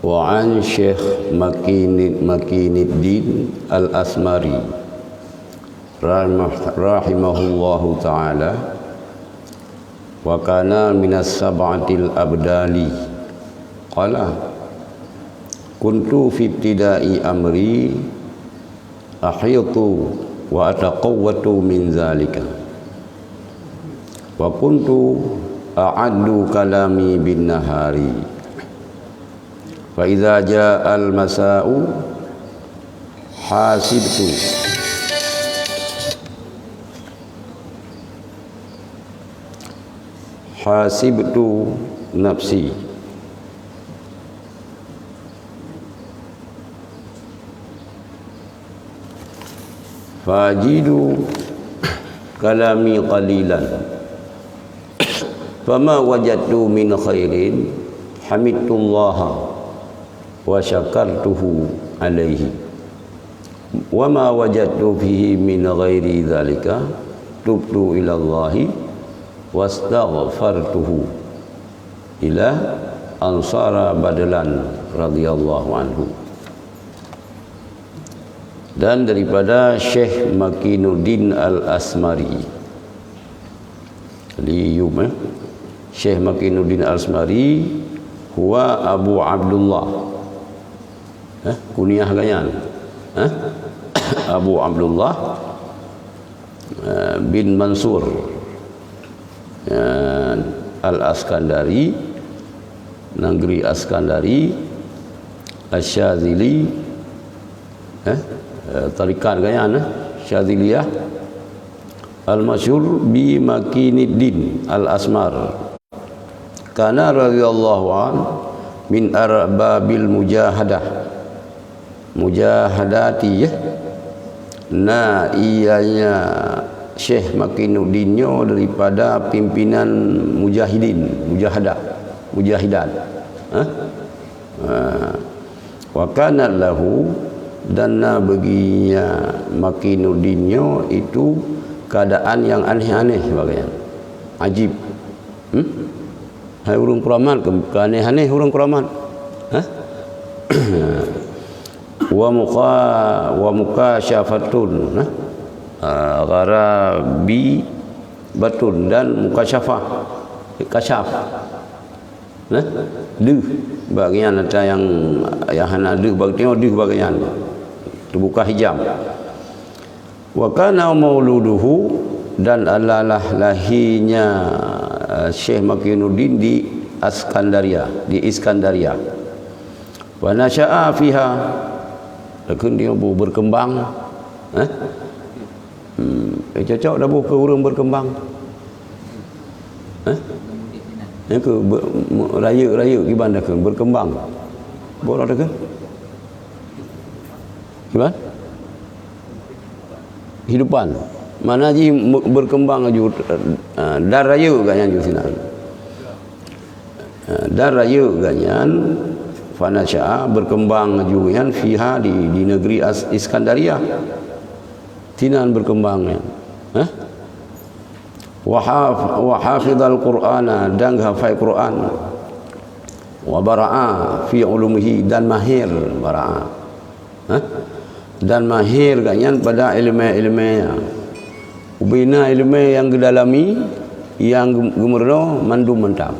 Wa an Syekh Makinuddin Al-Asmari rahimahullahu ta'ala wa kana minas sab'atil abdali qala kuntu fi ibtida'i amri ahyatu wa ataqawwatu min zalika wa kuntu a'addu kalami bin nahari fa idza jaa al masa'u hasibtu nafsi fajidu kalami qalilan fama wajadtu min khairin hamidtullaha wa syakartuhu alaihi wa ma wajadtu fihi min ghairi dhalika tubtu ila Allahi wastaghfartuhu ila ansara badalan radhiyallahu anhu. Dan daripada Syekh Makinuddin Al-Asmari Syekh Makinuddin Al-Asmari huwa Abu Abdullah kunyah ganyan Abu Abdullah bin Mansur Al-Askandari, Negeri Askandari, Asyadzili, tarikat ganyan Syadziliyah, Al-Masyhur bi Makinuddin Al-Asmar. Kana radhiyallahu an min arbabil mujahadati nah ianya Syekh Makinuddinnya daripada pimpinan mujahidat wa kana lahu dan baginya Makinuddinnya itu keadaan yang aneh-aneh bagian ajib hai urang keramat ke aneh-aneh urang keramat wa muka syafatun gharabi batun dan mukasyafah kasyaf deh bagian ada yang hana deh bagian terbuka hijab wa kana mauluduhu dan alalah lahirnya Syekh Makinuddin di Iskandaria wa nasya'a fiha lakin dia berkembang cocok dah ke urang berkembang yang ke raya gimana ke berkembang boleh ada ke gimana hidupan mana ji berkembang aju dar raya ganyan ju sinan dar raya ganyan fanasya berkembang juga fiha di negeri Iskandaria tinan berkembangnya wa hafizal qur'ana dan hafal Quran wa bara'a fi ulumihi dan mahir bara'a dan mahir ganyan pada ilmu-ilmunya ubina ilmu yang gedalami yang gemerno mandum mentang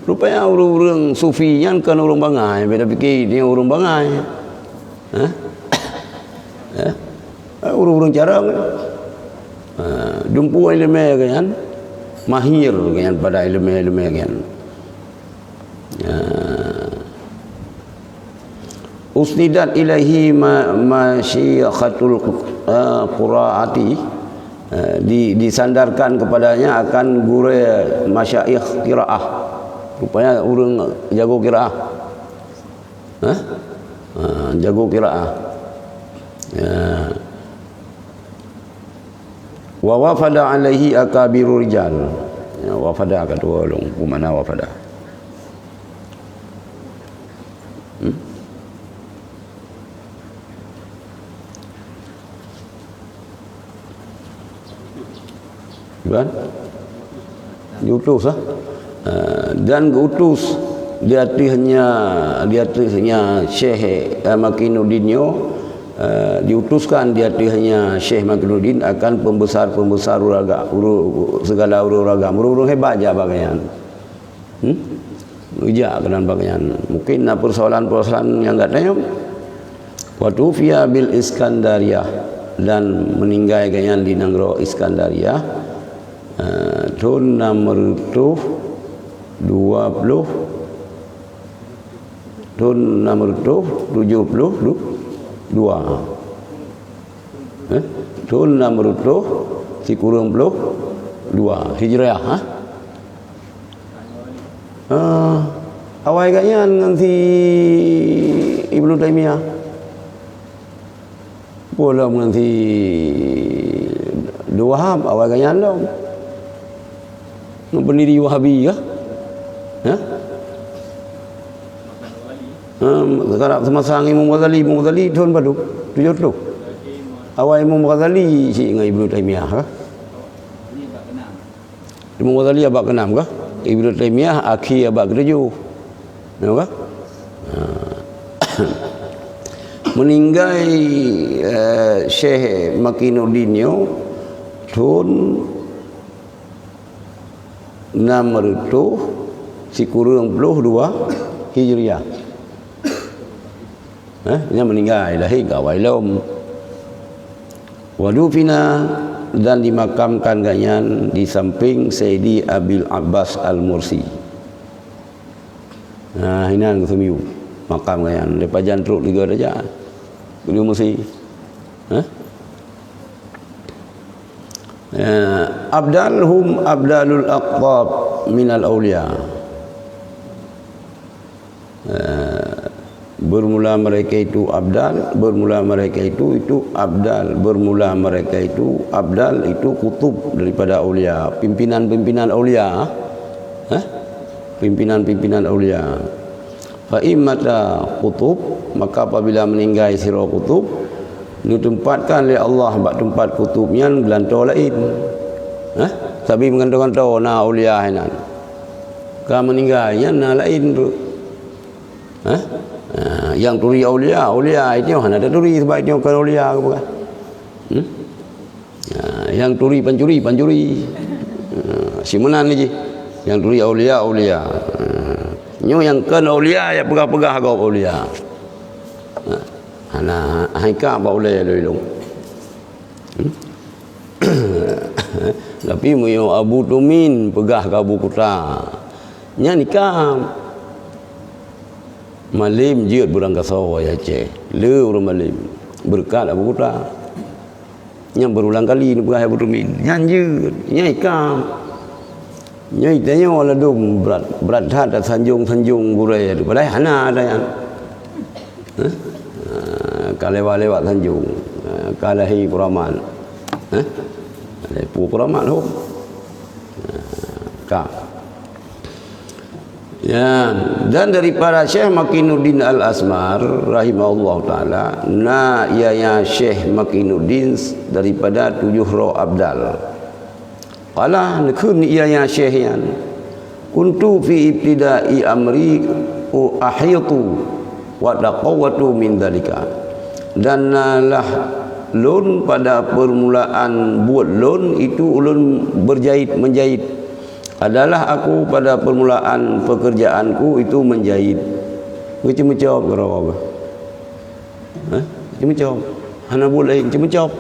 rupanya orang sufi yang kan orang bangai beda fikir dia orang bangai orang cara dumpu ilmu kan mahir kan pada ilmu kan usnidat ilahi masyikhatul quraati disandarkan kepadanya akan guru masyayikh qiraah rupanya orang jago qiraah jago qiraah wa wafada alaihi akabirur rijal wafada kedua long mana wafada kan diutus dan diutus dia hanya Syekh Makinuddinnya diutuskan dia hanya Syekh Makinuddin akan pembesar segala urang-urang urang hebat aja bagian ujak kenan bagian mungkin persoalan-persoalan yang enggak tanya waktu via bil Iskandariyah dan meninggal ganyan di negara Iskandariyah tahun nomor 20 tahun nomor 72 tahun nomor 2 kurang 2 Hijriah awal ganyan nanti Ibnu Taimiyah pula nanti Wahab awal ganyan dong pendiri Wahabi ya sekarang semasa Imam Ghazali tahun baru 70 awal Imam Ghazali si dengan Ibnu Taimiyah Imam Ghazali abad ke-6 kah Ibnu Taimiyah akhir abad ke-7 nampak meninggal Syekh Makinuddin tahun nomor 2 Hijriah dia meninggal lahir kawai lom wadufina dan dimakamkan ganyan di samping Sayyidi Abil Abbas Al-Mursi hinan ketumiu makam ganyan lepas jantruk 3 darjah dia mesti abdalhum abdalul aqtab minal awliya bermula mereka itu abdal bermula mereka itu abdal bermula mereka itu abdal itu kutub daripada aulia pimpinan-pimpinan aulia pimpinan-pimpinan aulia fa immata kutub maka apabila meninggal sira kutub ditempatkan oleh Allah bak tempat kutubnya gelantau lain tapi mengantau-antau na aulia hinan ka meninggalnya na lain tu yang turi aulia itu hana ada turi sebab itu bukan aulia ke bukan yang turi pancuri simunan ni yang turi aulia nyo yang kan aulia ya pegah-pegah kau aulia hana haika ba aulia lelong tapi mo Abu Tumin pegah ka Abu Kuta nya nikah malim jiut burang kasawa ya Aceh le urang malim berkat Abu Kuta yang berulang kali ni pegah Abu Tumin nyanjut nyai kam nyai tanya wala dum berat hat sanjung burai tu padahal hana ada yang kalewat sanjung kalahi kuraman lepu kuraman ho ya dan daripada Syekh Makinuddin Al-Asmar rahimahullah taala ya Syekh Makinuddin daripada 7 roh abdal qala nakun ya Syekh yan kuntu fi ibtida'i amri ahitu wa taqawatu min dalika dan lah lun pada permulaan buat lun itu ulun menjahit adalah aku pada permulaan pekerjaanku itu menjahit. Cuma jawab ke apa? Cuma jawab. Hana boleh cuma jawab.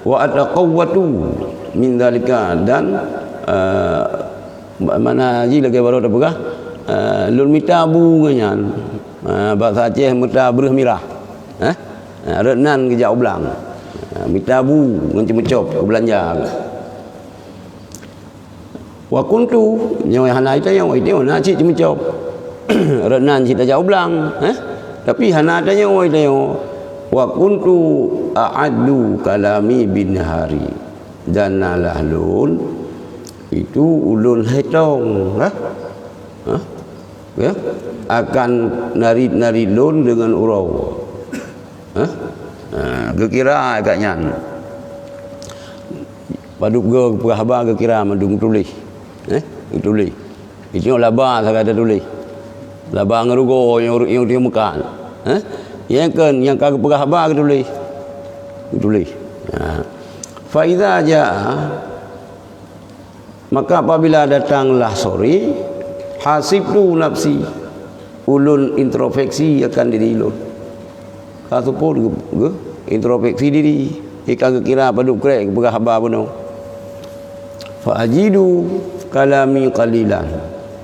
Wa ataqawwatu min dalika dan mana haji lagi baru dah pegah lun mitabu ganyan. Bahasa Aceh mita berah mirah. Renan ke jauh belang. Mitabu ngan cuma jawab ke belanja. Wa kuntu nyawa hana ita yang itu na ci cuma jawab renan ci jauh belang tapi hana ada yang itu wa kuntu a'addu kalami bin hari dan lahlun itu ulun hitong ya akan nari lun dengan urau kekira agaknya paduk go pahaba kekira mandung tulis tulis Itu laba saya kata tulis. Laba ngerugo yang dia makan. Yang kan yang kagak pegah khabar tulis. Tulis. Fa idza jaa, maka apabila datanglah sore, hasibtu nafsi, ulun introspeksi akan diri ulun. Satu pun introspeksi diri, kagak kira paduk krek pegah khabar beno. Fa ajidu kalami qalilan,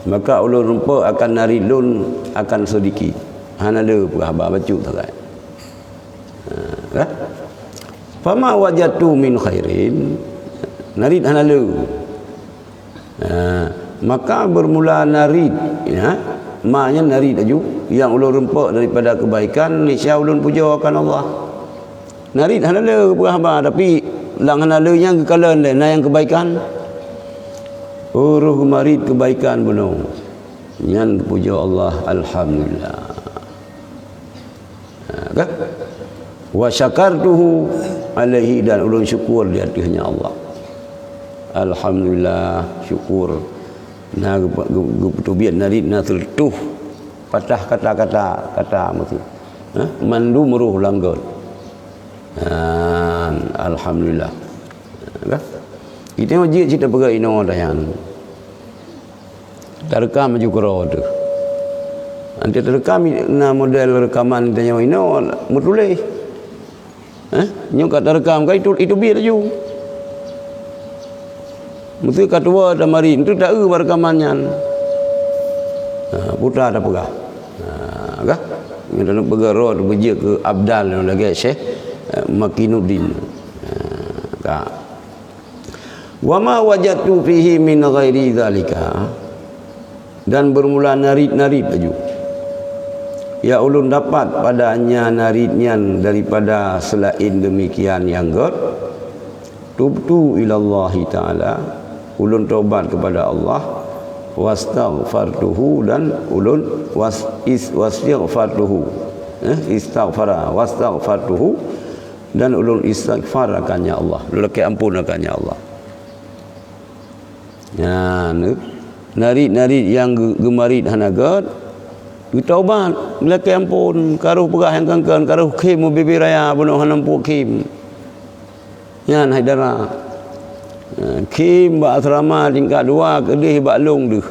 maka ulun rumpa akan nari lun akan sedikit. Hana le pegah khabar bacu tak. Fama wajatu min khairin, narid hanalu. Maka bermula narid, ya, maknya narid aju yang ulun rempak daripada kebaikan, niscaya ulun puja akan Allah. Narid hanalu berhamba, tapi lang hanalu yang kekalan lain yang kebaikan. Uruh marid kebaikan benar. Yang puja Allah, alhamdulillah. Kan? Wa syakartuhu alaihi, dan ulun syukur di atasnya Allah. Alhamdulillah, syukur. Nah, geputubiat narid na tertuh patah kata mesti. Mandu meruh langgar. Alhamdulillah. Kita wajib cerita pergi ino dayan. Terekam juga tu. Nanti terekam na model rekaman tanya ino mutuleh. Nyok kata rekam kan itu biar ju. Mesti katua dan mari itu tak rekamannya. Putra ada pegah. Kah? Kita nak bergerak berjia ke Abdal lagi Syekh Makinuddin. Kah? Wa ma wajadtu fihi min ghairi zalika, dan bermula narid baju. Ya ulun dapat padanya naridnya daripada selain demikian yang god. Tubtu ilallahi ta'ala, ulun taubat kepada Allah, wastaghfartuhu, dan ulun wastaghfartuhu, istighfara wastaghfartuhu, dan ulun istighfar akannya Allah, lelaki ampun akannya Allah. Ya, narid yang gemarit hanagat taubat lelaki ampun, karuh pegah yang kangkan, karuh kim bibi raya bunuh hanampu kim. Yan haidara. Kim ba asrama tingkat 2 kedih ba long deh.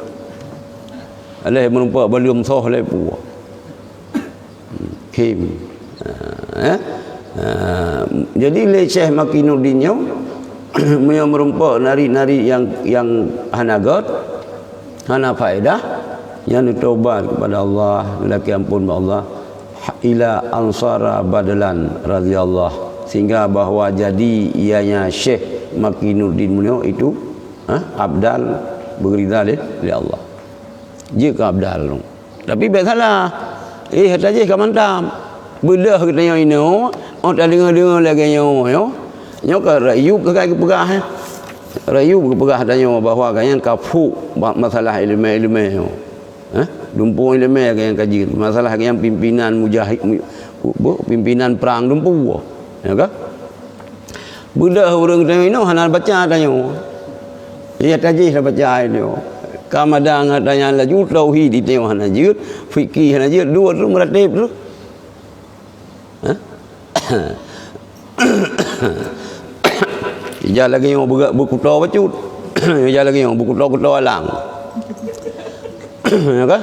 Alih menumpak balum soh le pu. Kim. Jadi le Syekh Makinuddin nyo yang merumpak nari-nari yang hanagat, hana faedah, yang taubat kepada Allah, lelaki ampun Allah, ila ansara badalan radhiyallahu, sehingga bahawa jadi ianya Syekh Makinuddin munyo itu abdal berida oleh Allah. Jika abdal. Tapi biasalah. Kata je ka mantap. Belah kita yang ini, tak dengar lagi yo. Nyo ka rayu ke kai pegah. Rayu ke pegah tanya bahawa yang kafu masalah ilmu. Dumpu ilmu yang kaji masalah yang pimpinan mujahid, pimpinan perang dumpu. Ya kan? Budak orang tanya ini hana baca tanya. Ia tajih dah baca ini. Kamadang tanya laju tauhid itu hana jut, fikih hana jut, dua tu meratib tu. Dia lagi yang buku tua bacut. Dia lagi yang buku tua alang. Ya kan?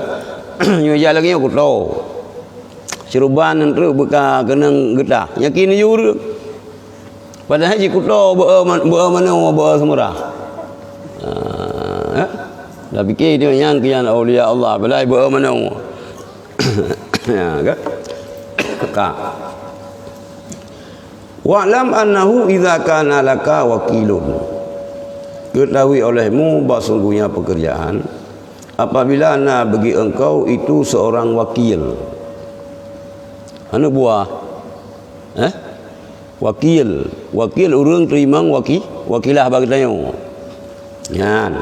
Dia lagi yang buku tua. Ceruban tu buka kenang getah. Yakin juruk. Padahal jika kuto mana semurah. Dah fikir dia yang kian aulia Allah balai mana. Ya kan? Ka. Wa'lam annahu idza kana laka wakilun. Ketahui olehmu bahawa sungguhnya pekerjaan apabila ana bagi engkau itu seorang wakil. Anu buah. Wakil urang terima wakilah bagi tanya. Yan.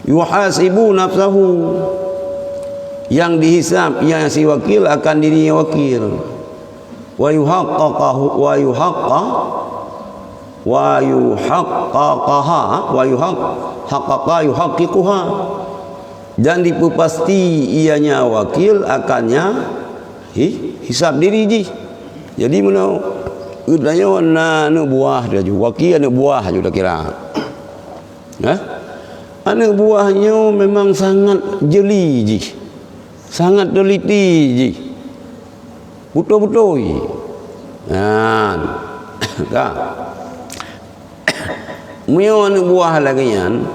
Yuhasibu nafsahu, yang dihisab yang si wakil akan dirinya wakil. Wa yuhaqqiquha, dan dipasti ianya wakil akannya hisab diri ji. Jadi mana udahnya anak buah dia juga wakil anak buah juga kira. Anak buahnya memang sangat jeli ji, sangat teliti ji, betul-betul. Kan? Mio anak buah lagi kan?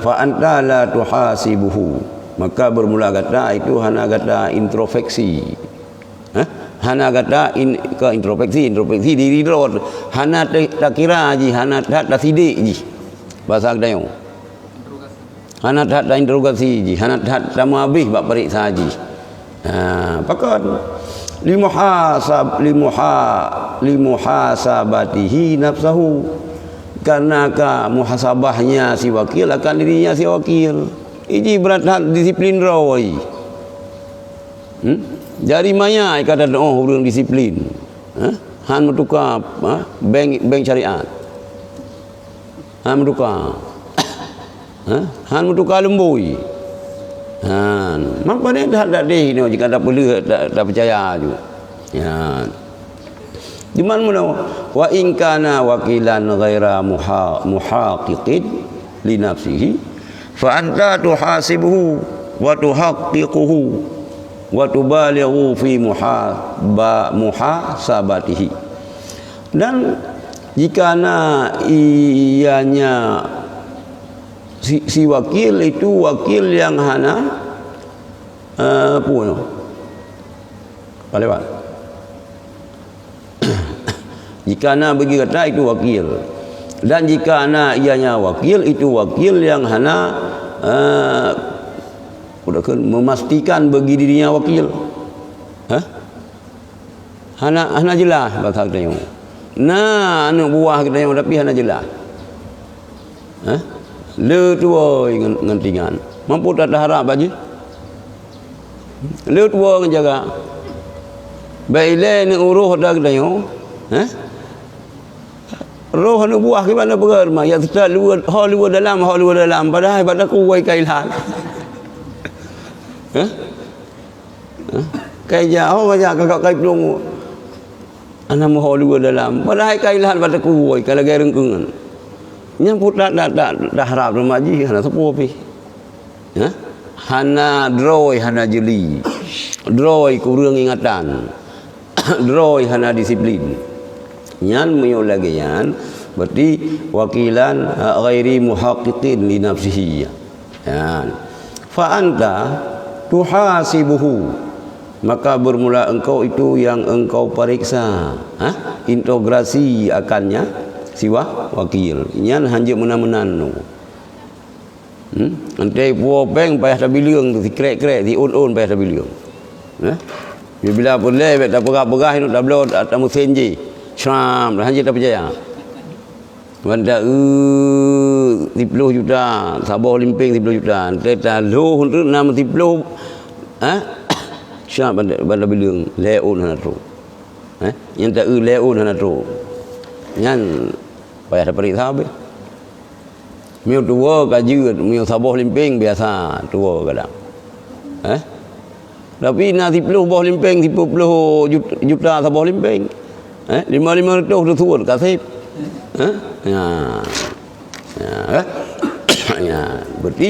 Fa anta la tuhasibuhu, maka bermula kata itu hana kata introspeksi. Hana kata ke introspeksi diri rot, hana tak kira ji, hana tak sidik ji bahasa Kedayu, hana tak interogasi ji, hana tak sama habis bab periksa ji. Pakat limuhasabatihi nafsahu, karena muhasabahnya si wakil akan dirinya si wakil. Ini berat disiplin rawai. Jari maya kata hurung disiplin. Han bertukar bank syariat. Han bertukar. Han bertukar lembui. Mampu ni dah deh ni jika tak perlu tak percaya ju. Di mana wa in kana wakilan ghaira muhaqiqin li nafsihi fa anta tuhasibuhu wa tuhaqqiquhu wa tubalighu fi muhasabatihi. Dan jika ianya si wakil itu wakil yang hana lewat. Jika bagi kata itu wakil, dan jika ianya wakil itu wakil yang hana memastikan bagi dirinya wakil. Hana jelas bahasa kita. Anak buah kita yang tapi hana jelas. Le tua ngantingan. Mampu tak harap bagi? Le tua jaga. Baile ni uruh dah kita yo. Roh anak buah ke mana berma ya kita luar dalam padahal pada kuai kailan. Kai jauh aja kakak kai pelung. Anak mau luar dalam padahal kailan pada kuai kalau gaya rengkungan. Yang putra dah harap remaji hana sepuh pi. Hana droi hana jeli. Droi kurang ingatan. Droi hana disiplin. Yan meyo lagi yan berarti wakilan ghairi muhaqqiqin li nafsihi. Yan. Fa anta tuhasibuhu, maka bermula engkau itu yang engkau periksa, integrasi akannya si wakil. Yan hanje menan-menan no. Antai puo peng payah tabileung tu si krek-krek si un-un payah tabileung. Bila boleh tak pegah-pegah itu tak belum tak mesin je. Syam dah hanya tak percaya. Wanda 10 juta, Sabah Limping 10 juta. Teta loh untuk 60 Syam pada bilang leun hana tu. Yang tak leun hana tu. Yang payah dapat periksa be. Miu tua kaji, miu Sabah Limping biasa tua kadang. Tapi nak 10 Sabah Limping 10 juta Sabah Limping. 500 tu turun kasih. Berarti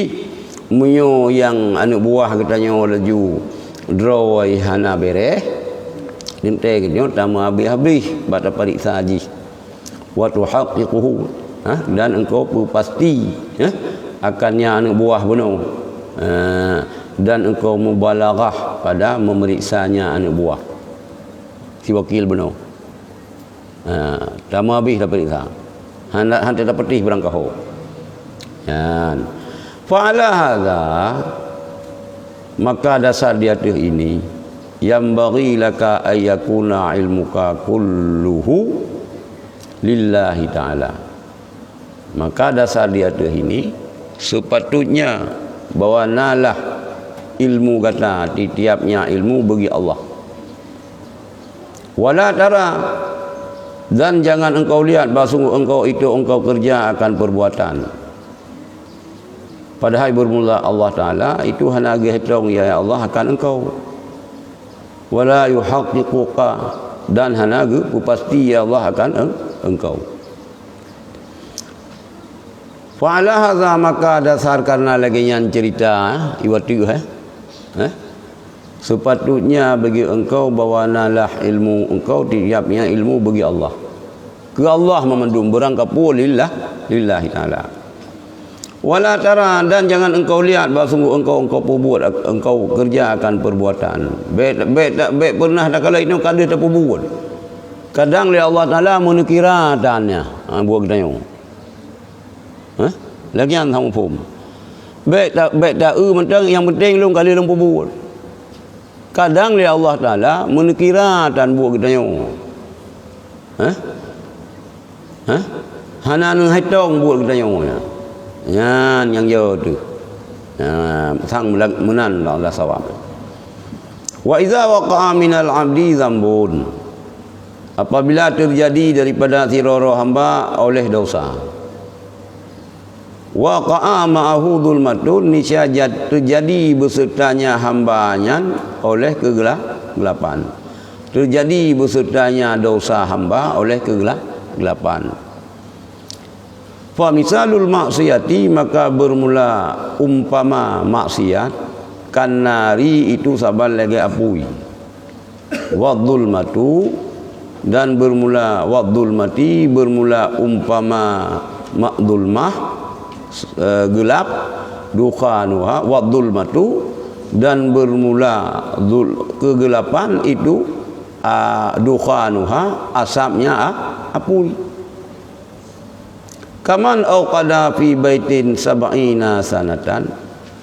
munyo yang anak buah katanya laju drawai hana bereh dinte katanya tama habis pada periksa haji wa tuhaqqiquhu, dan engkau pasti akannya anak buah benar, dan engkau mubalaghah pada memeriksanya anak buah si wakil benar. Tama habis dapat periksa. Hantar dapat petih berangkau. Yan. Fa'ala hadza, maka dasar di atas ini yang bagi laka ayyakuna ilmuka kulluhu lillahi ta'ala. Maka dasar di atas ini sepatutnya bahawa nalah ilmu kata tiapnya ilmu bagi Allah. Wala tara, dan jangan engkau lihat bahawa engkau itu engkau kerja akan perbuatan. Padahal bermula Allah Ta'ala itu hana hitung ya Allah akan engkau. Wala yuhaqqiquka, dan hana pasti ya Allah akan engkau. Fa'ala hadza, maka dasar karena lagi yang cerita iwatu sepatutnya bagi engkau bawanalah ilmu engkau tiapnya ilmu bagi Allah. Ke Allah memandung berangkapu lillahi ta'ala. Wala tara, dan jangan engkau lihat bahawa sungguh engkau perbuat, engkau kerjakan perbuatan. Baik pernah tak kala itu kada tak perbuat. Kadang li Allah Ta'ala menukira tanya. Buat kita yang. Lagi yang tahu pun. Baik tak mentang yang penting lu kali lu perbuat. Kadang li Allah Ta'ala menukira dan buat kita yang. Hana nang hitong buat kita yang. Yang jauh tu sang menan Allah sawab. Wa idza waqa'a minal 'abdi dzambun, apabila terjadi daripada siroro hamba oleh dosa, waqa'a ma'ahu dzulmatun, niscaya terjadi besertanya hambanya oleh kegelapan. Terjadi besertanya dosa hamba oleh kegelapan. Fa misalul maksiyati, maka bermula umpama maksiat kanari itu sabar lagi apui. Wadul matu, dan bermula wadul mati, bermula umpama makdulmah gelap, dukhanuha wadul matu, dan bermula kegelapan itu dukhanuha asapnya apui. Kaman auqada fi baitin sab'ina sanatan,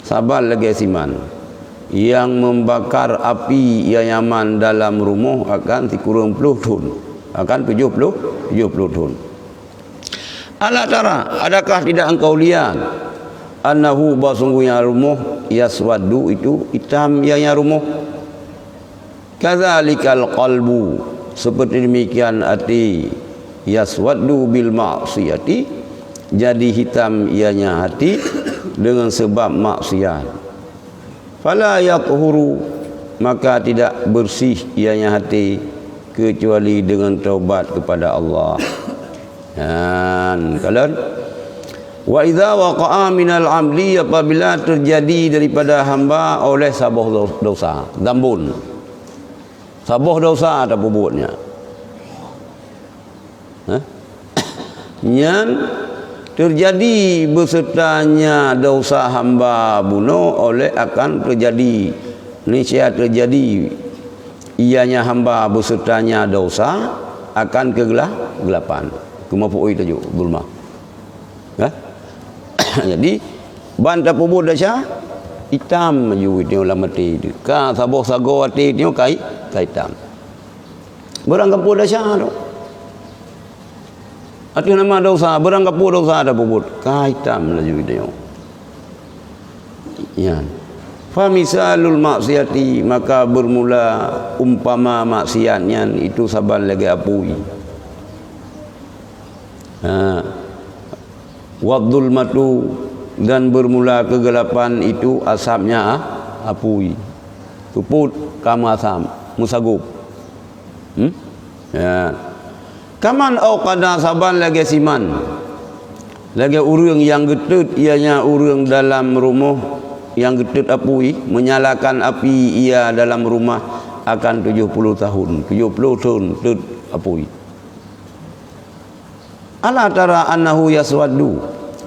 sabar lagi siman yang membakar api yayaman dalam rumah akan 30 tahun, akan 70 tahun. Ala tara, adakah tidak engkau lihat annahu basungguhnya rumah yaswaddu itu hitam ianya rumah. Kadzalikal qalbu, seperti demikian hati yaswaddu bil ma'siyati, jadi hitam ianya hati dengan sebab maksiat. Fala yathuru, maka tidak bersih ianya hati kecuali dengan taubat kepada Allah. Dan kalau wa idza waqa'a minal 'abdi, apabila terjadi daripada hamba oleh sabuh dosa, dzambun, sabuh dosa ada perbuatnya, yang terjadi besertanya dosa hamba bunuh oleh akan terjadi, niscaya terjadi ianya hamba besertanya dosa akan kegelapan. Kemapui tajuk zulmah. Jadi banta perbuat dosa hitam ju dia ulah mati tu. Ka saboh sago ati dia kai hitam. Berang kampur dosa tu. Arti nama dosa, berang kapur dosa ada bubut, kaitam laju dia. Ya. Fa misalul maksiati, maka bermula umpama maksiatnya itu saban lagi apui. Wadul matu, dan bermula kegelapan itu asapnya apui. Tuput kama asam, musagup. Ya. Kaman auqada, saban lagi siman lagi urang yang getut ianya urang dalam rumah yang getut apui, menyalakan api ia dalam rumah akan 70 tahun 70 tahun getut apui. Ala tara annahu yaswaddu,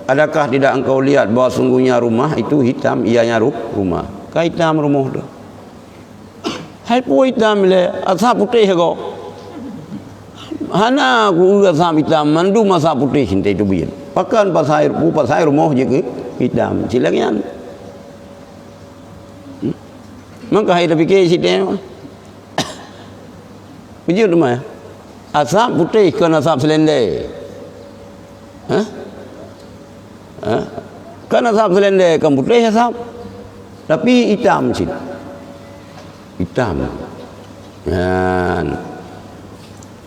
adakah tidak engkau lihat bahawa sungguhnya rumah itu hitam ianya rumah. Ka hitam rumah tu, hai pu hitam le asap putih kau. Hana ku asam hitam mandu masa putih hintai tu bian. Pakan pasai rumah je ke hitam. Silakan. Maka hai tapi ke situ. Bujur rumah. Asap putih kan asap selendai. Kan asap selendai kan putih asap. Tapi hitam sih. Hitam.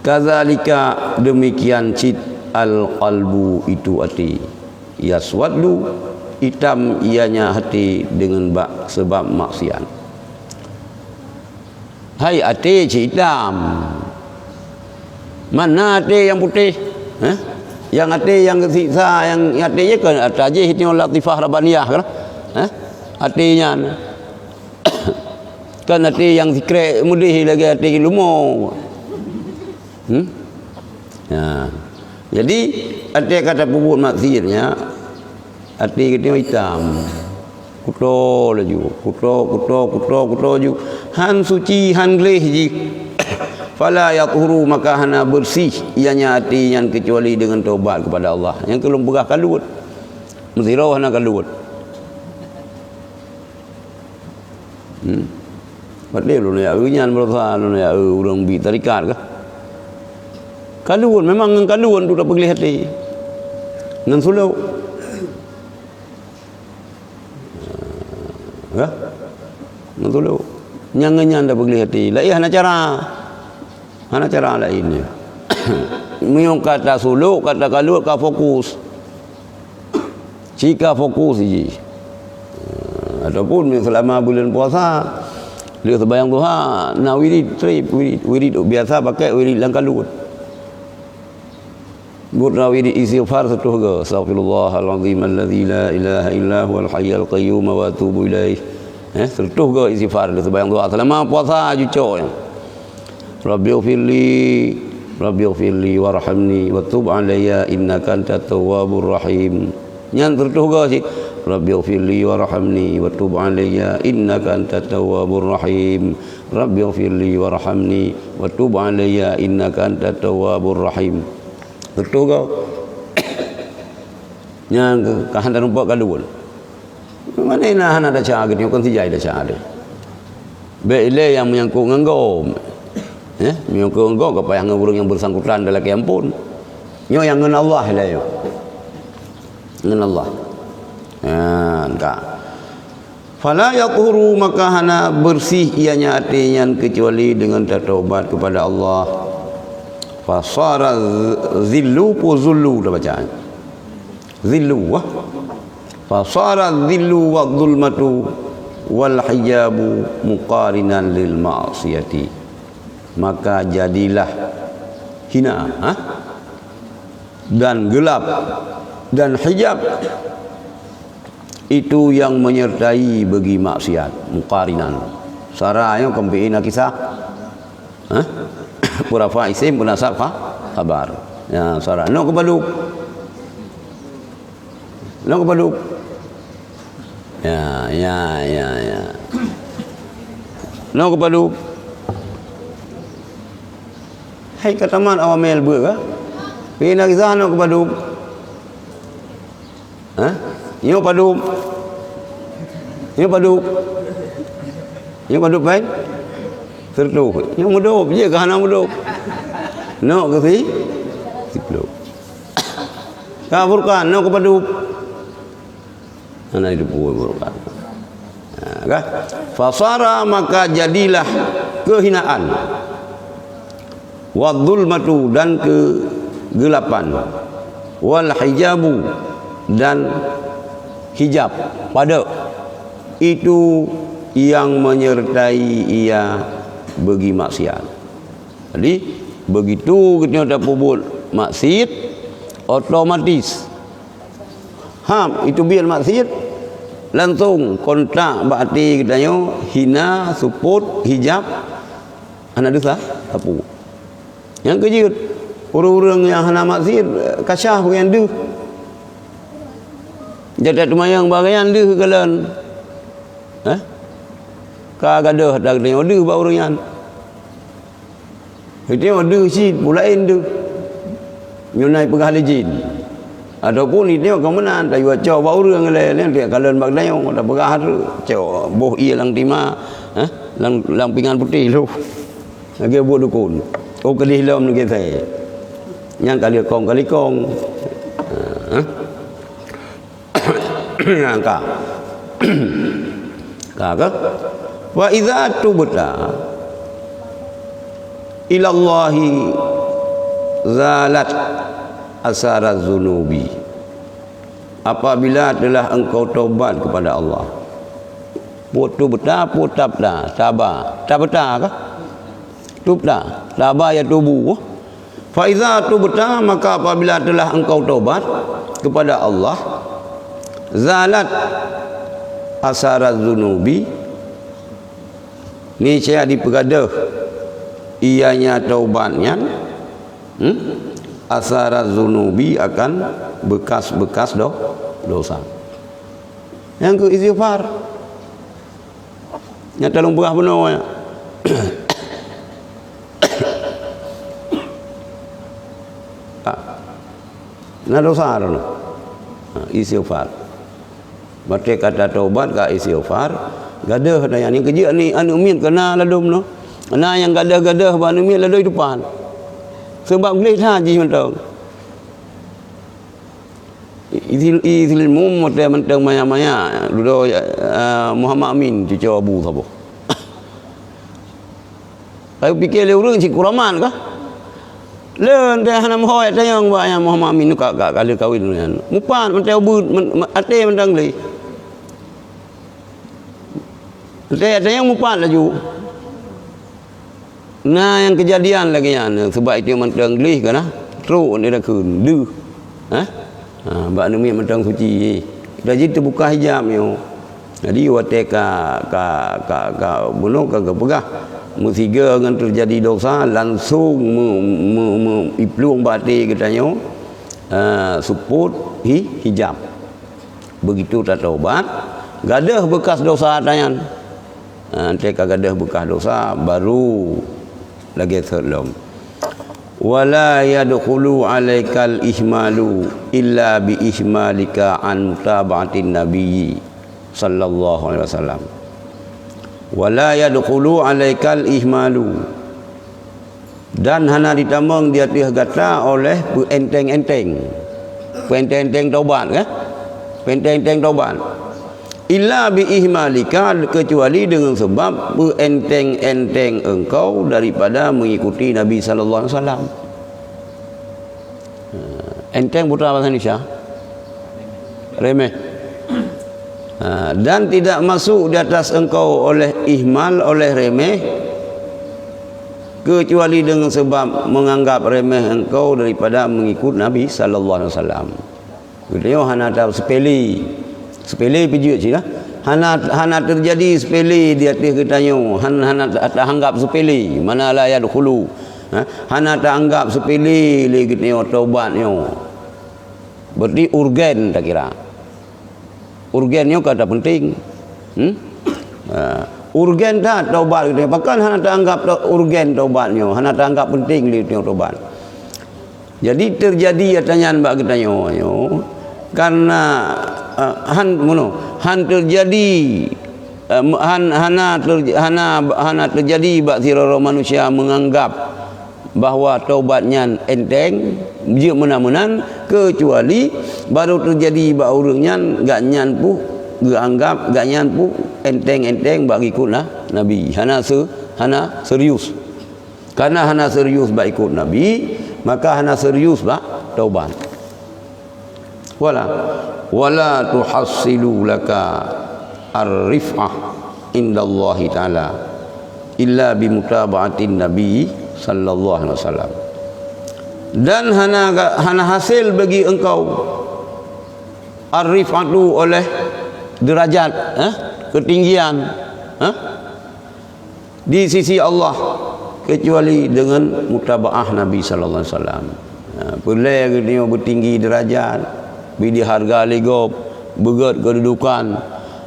Kadzalika, demikian cit al qalbu itu hati, yaswaddu hitam ianya hati dengan sebab maksiat. Hai hati hitam, mana hati yang putih? Yang hati yang siksa, yang hatinya kan hati hitnya latifah rabbaniyah kan? Hatinya kan hati yang zikir mudih lagi hati lumo. Ya. Jadi hati kata puput maksiatnya hati kita hitam. Kuto laju, kuto ju. Han suci, han gleh ji. Fala yathuru, maka hana bersih ianya hati yang kecuali dengan taubat kepada Allah. Yang kelum begah kalut. Mezirau hana kalut. Padahal lu ya unyan berusaha lu ya urang bi tarikat kah? Kalut memang kalut tu dah pergi hati. Nan sulau. Ya? Nantulu. Nyangan dah pergi hati. Lai hana cara lainnya. Miung kata suluk, kata kalut, kata fokus. Jika fokus je. Ataupun selama bulan puasa dia sembahyang duha, nak wirid biasa pakai wirid lang kalut. Guna wirid istighfar satu ke astaghfirullahalazim alladzi la ilaha illa huwal hayyul qayyum wa atubu ilaih. Satu ke istighfar dia sembahyang duha selama puasa jucuk. Rabbighfirli warhamni wa tub alayya innaka antat tawwabur rahim. Nyan satu ke si Rabbighfirli warhamni wa tub alayya innaka antat tawwabur rahim. Rabbighfirli warhamni wa tub alayya innaka antat tawwabur rahim. Betul kau. Yang kahan dan rumput kalun. Mana ina hana ada cara gitu, kan sijai ada cara. Bele yang menyangkut ngenggo. Menyangkut ngenggo kepada yang bersangkutan dalam kampun. Nyo yang ngen Allah lah yo. Ngen Allah. Enggak. Fala yathuru, maka hana bersih ianya hatinya kecuali dengan taubat kepada Allah. Fasara zillu pu zullu dah bacaan zillu fasara zillu wa dhulmatu wal hijabu muqarinan lil ma'siyati, maka jadilah hina dan gelap dan hijab itu yang menyertai bagi maksiat. Muqarinan saraya kempiina kisah purafa isim munasab khabar. Ya sarah no kepaduk. Ya. No kepaduk. Hai kataman awamel ber. Pina kisah no kepaduk. Yo paduk. Yo paduk baik. Terdu, yang mudah je ke hana mudah. Nak ke si? Siklo. Ka Furqan, nak kepada hana itu puai Furqan. Kan? Fasara, maka jadilah kehinaan. Wa dhulmatu, dan kegelapan. Wal hijabu, dan hijab pada itu yang menyertai ia bagi maksiat. Jadi begitu kita dah pubut maksiat, otomatis itu biar maksiat langsung kontak berarti katanya hina, suput, hijab anak dosa apa. Yang kejut orang-orang yang hana maksiat kasyah bagian deh. Jadat mayang bagian deh kalian. Kagadah dak tengok dia ba orang yan. Tengok dia si pulain dia. Nyunai pegah jin. Ataupun ni tengok kau menan tayu acau ba orang lain dia kalian bag tengok dak pegah cau boh ia lang tima, lang pingan putih lu. Lagi buat dukun. Oh kedih lam ni kita. Yang kali kong. Angka. Kakak. Wa idza tubta ila Allahi zalat asara zunubi apabila telah engkau taubat kepada Allah. Putu betah, putap dah, sabar. Tak betah kah? Tub dah, sabar ya tubuh. Fa iza tubta, maka apabila telah engkau taubat kepada Allah, zalat asarat zunubi, niscaya dipegadah ianya taubatnya, asarat zunubi akan bekas-bekas dosa. Yang ke istighfar. Nyata lumpuh benar ya. Nah dosa tu. Istighfar. Baca kata taubat ka istighfar, gadah dah yang ni kerja ni anu min kena ladum no. Ana yang gadah-gadah ba anu min ladui depan. Sebab boleh haji mentang. Izil mum mata mentang maya-maya dulu Muhammad Amin cucu Abu sabo. Saya fikir le urang cik kuraman kah? Len teh hana mohoi tayang ba yang Muhammad Amin ka kali kahwin ni. Mupan mentang bu ate mentang le. Teh tayang mupan laju. Nah yang kejadian lagi yang sebab itu mentang lih kana teruk ni dah keun du. Mbak Numi mentang suci. Dah jitu buka hijab yo. Jadi wate ka bunuh ka pegah. Musiga dengan terjadi dosa langsung ipluang bati katanya suput hijab. Begitu tak taubat, gadah bekas dosa tayan. Teka gadah bekas dosa baru lagi terlom. Wala yadkhulu alaikal ihmalu illa bi ihmalika an mutaba'atin nabiyyi sallallahu alaihi wasallam. Wala yadkhulu alaikal ihmalu, dan hana ditamang dia tih gata oleh enteng-enteng taubat kan, enteng taubat, illa bi ihmalika, kecuali dengan sebab enteng engkau daripada mengikuti Nabi sallallahu alaihi wasallam. Enteng putra bahasa Indonesia remeh. Dan tidak masuk di atas engkau oleh ihmal, oleh remeh, kecuali dengan sebab menganggap remeh engkau daripada mengikut Nabi sallallahu alaihi wasallam. Dia hana tahu sepele pijut je lah. Hana terjadi sepele di atas katanya. Hana tak anggap sepele. Mana la yadkhulu. Hana tak anggap sepele le katanya taubatnya. Berarti urgen tak kira. Urgennya kata penting. Urgen tak taubat kita. Bahkan hana tak anggap urgen taubatnya. Hana tak anggap penting dia taubat. Jadi terjadi tanyaan bak katanya. Karena han terjadi hana terjadi bak sirara manusia menganggap bahawa taubatnya enteng dia menan-menan, kecuali baru terjadi bak urangnya gak nyan pu anggap gak nyan pu enteng bak ikutlah Nabi. Hana serius. Karena hana serius bak ikut Nabi, maka hana serius bak taubat. Wala tuhassilu laka ar-rif'ah indallahi ta'ala illa bimutaba'atin Nabi sallallahu alaihi wasallam. Dan hana hasil bagi engkau ar-rif'atu oleh derajat, ketinggian di sisi Allah, kecuali dengan mutaba'ah Nabi sallallahu alaihi wasallam. Boleh dia bertinggi derajat, bidi harga legop, begat kedudukan,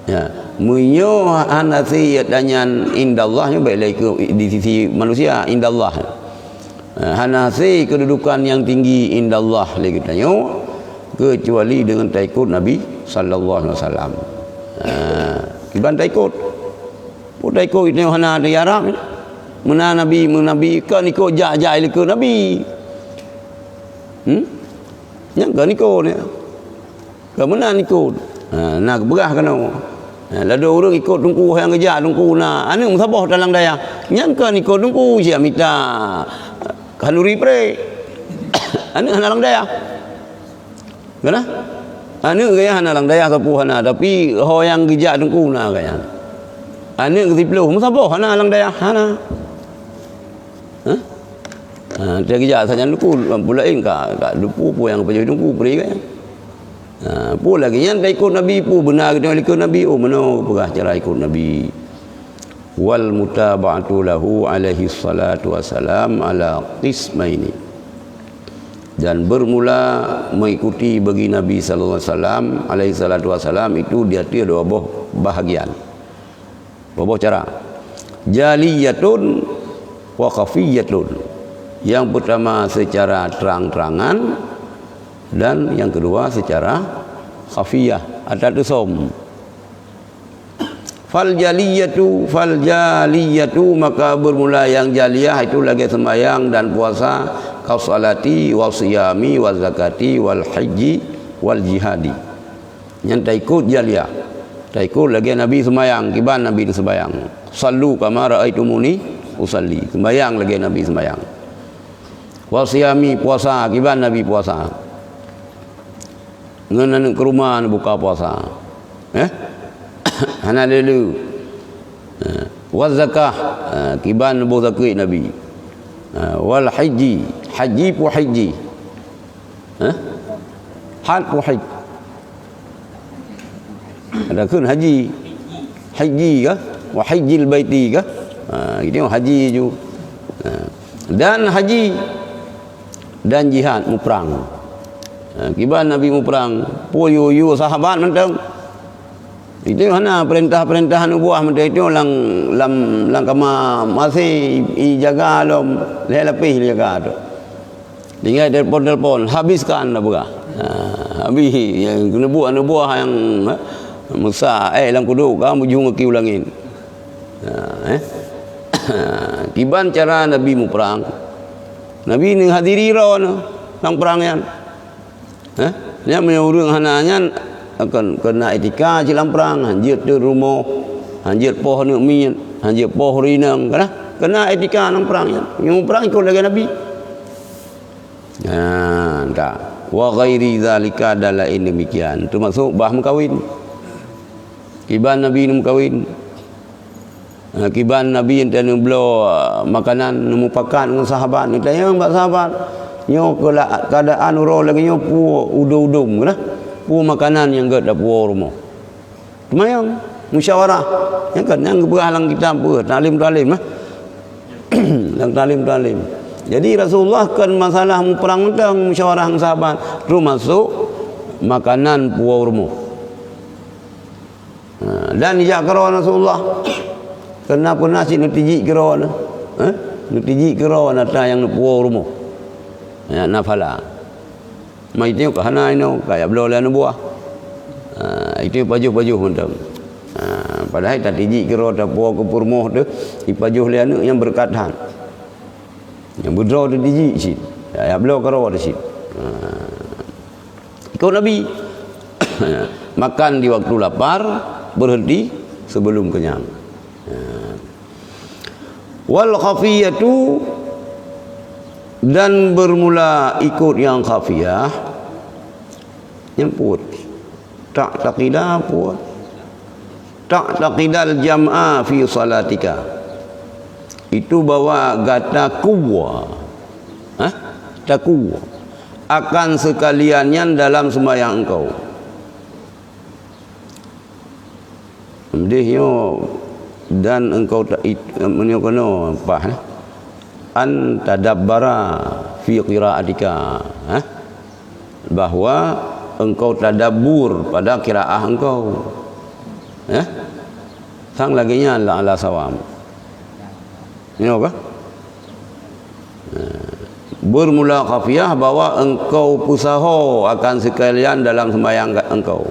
ya munyo hanasi danyan indallah baiklah di sisi manusia indallah. Hanasi kedudukan yang tinggi indallah lagi katanya, kecuali dengan taikut Nabi sallallahu alaihi wasallam. Kiban taikut. Pun taikut itu hana ada yarab. Mena Nabi kan ikut jah-jah ke Nabi. Yang kan ikut ni. Kemudian ikut. Nak berah kena. Lalu orang ikut tungku yang kerja tungku na. Anu musabah dalam daya. Yang kan ikut tungku sia minta kanuri pre. Anu dalam daya. Kena? Ane gaya hana lang daya sapu hana tapi ho yang gejak dengku na gaya. Ane ketiplu musabo hana lang daya hana. Dia gejak saja dengku pulain ka lupu pu yang pajui dengku beri gaya. Pu lagi yang dah ikut Nabi pu benar kita ikut Nabi mano pegah cara ikut Nabi. Wal mutaba'atu lahu alaihi salatu wassalam ala qismaini, dan bermula mengikuti bagi Nabi sallallahu alaihi wasallam alaihi salatu wassalam itu dia dua buah bahagian, dua buah cara, jaliyatun wa khafiyatun. Yang pertama secara terang-terangan dan yang kedua secara khafiyah atau tusum. Fal jaliyatu maka bermula yang jaliyah itu lagi sembahyang dan puasa, kau salati wal siyami wal zakati wal haji wal jihadi. Yang tak ikut jaliyah, tak ikut lagi Nabi sembahyang, kiban Nabi sembahyang. Sallu kama raaitumuni usalli, sembahyang lagi Nabi sembahyang. Wal siyami puasa, kiban Nabi puasa. Ngan ke rumah buka puasa. Hana dulu wal zakah kiban bu zakat Nabi, wal haji pu haji had pu haji ada kun haji ke wa hajjil baiti ke ini haji ju dan haji dan jihad mu perang kiban Nabi mu perang pu yu sahabat mentang itu hana perintah-perintah nubuah menteri itu lam kama masih jaga lom lebih jaga tu. Tinggal telefon habiskan dah buka. Habis yang nubuah yang Musa lam kudu kamu jung ki ulangin. Tiban cara Nabi mu perang. Nabi ni hadiri ron nang perang yan. Dia menyuruh hananya akan kena etika dalam perang, hanjir di rumah, hanjir poh nak min, hanjir poh rinang, kena etika dalam perang. Yang perang ikut lagi Nabi. Tak. Wa ghairi zalika adalah ini demikian. Termasuk bah mengkawin. Kiban Nabi nak kawin. Kiban Nabi yang tanya belo makanan nemu pakan dengan sahabat. Ni tanya mbak sahabat. Nyo keadaan uro lagi nyo pu udum-udum kena. Pu makanan yang gak dapur rumah. Kemayang musyawarah. Yang kan yang berah lang kita apa? Talim lah. Lang talim. Jadi Rasulullah kan masalah perang tentang musyawarah dengan sahabat. Terus masuk makanan pu rumah. Dan ijak kerawan Rasulullah. Kenapa nasi nutiji kerawan? Nutiji kerawan ada yang pu rumah. Ya nafala. Mai tengok hana ino kayak belola nu buah. Itu pajuh-pajuh mentang. Padahal tak tiji kira tak puak ke purmoh tu, ipajuh le anu yang berkatan. Yang berdraw tu tiji sit. Ya belo karo tu sit. Ikut Nabi. Makan di waktu lapar, berhenti sebelum kenyang. Wal khafiyatu, dan bermula ikut yang khafiyah nyemput tak taqidah puat tak taqidal jam'a fi salatika, itu bawa gata kuwa takwa akan sekaliannya dalam sembahyang engkau. Dan engkau tak menyokono apa an tadabbara fi qiraatika, bahwa engkau tadabbur pada qiraah engkau, sang laginya ala sawam. Ini apa? Bermula khafiyah bahwa engkau pusaho akan sekalian dalam sembahyang engkau,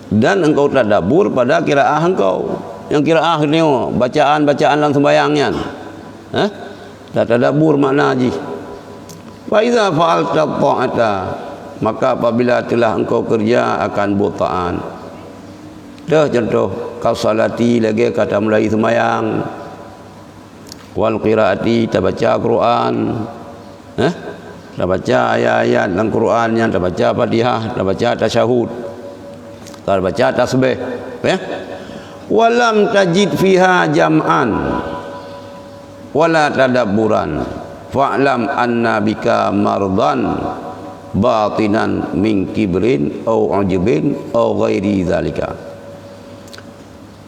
dan engkau tadabbur pada qiraah engkau. Yang kiraah ni bacaan-bacaan dalam sembahyangnya. Tak tadabbur makna haji. Fa iza fa'alta ta'ata, maka apabila telah engkau kerja akan butaan. Dah contoh kau salati lagi kata mulai sembahyang. Wal qiraati tak baca Quran. dah baca ayat-ayat dalam Quran yang dah baca Fatihah, dah baca tasyahud, dah baca tasbih, ya. Walam tajid fiha jam'an wala tadabburan fa'lam anna bika mardan batinan min kibrin au ujubin au ghairi zalika.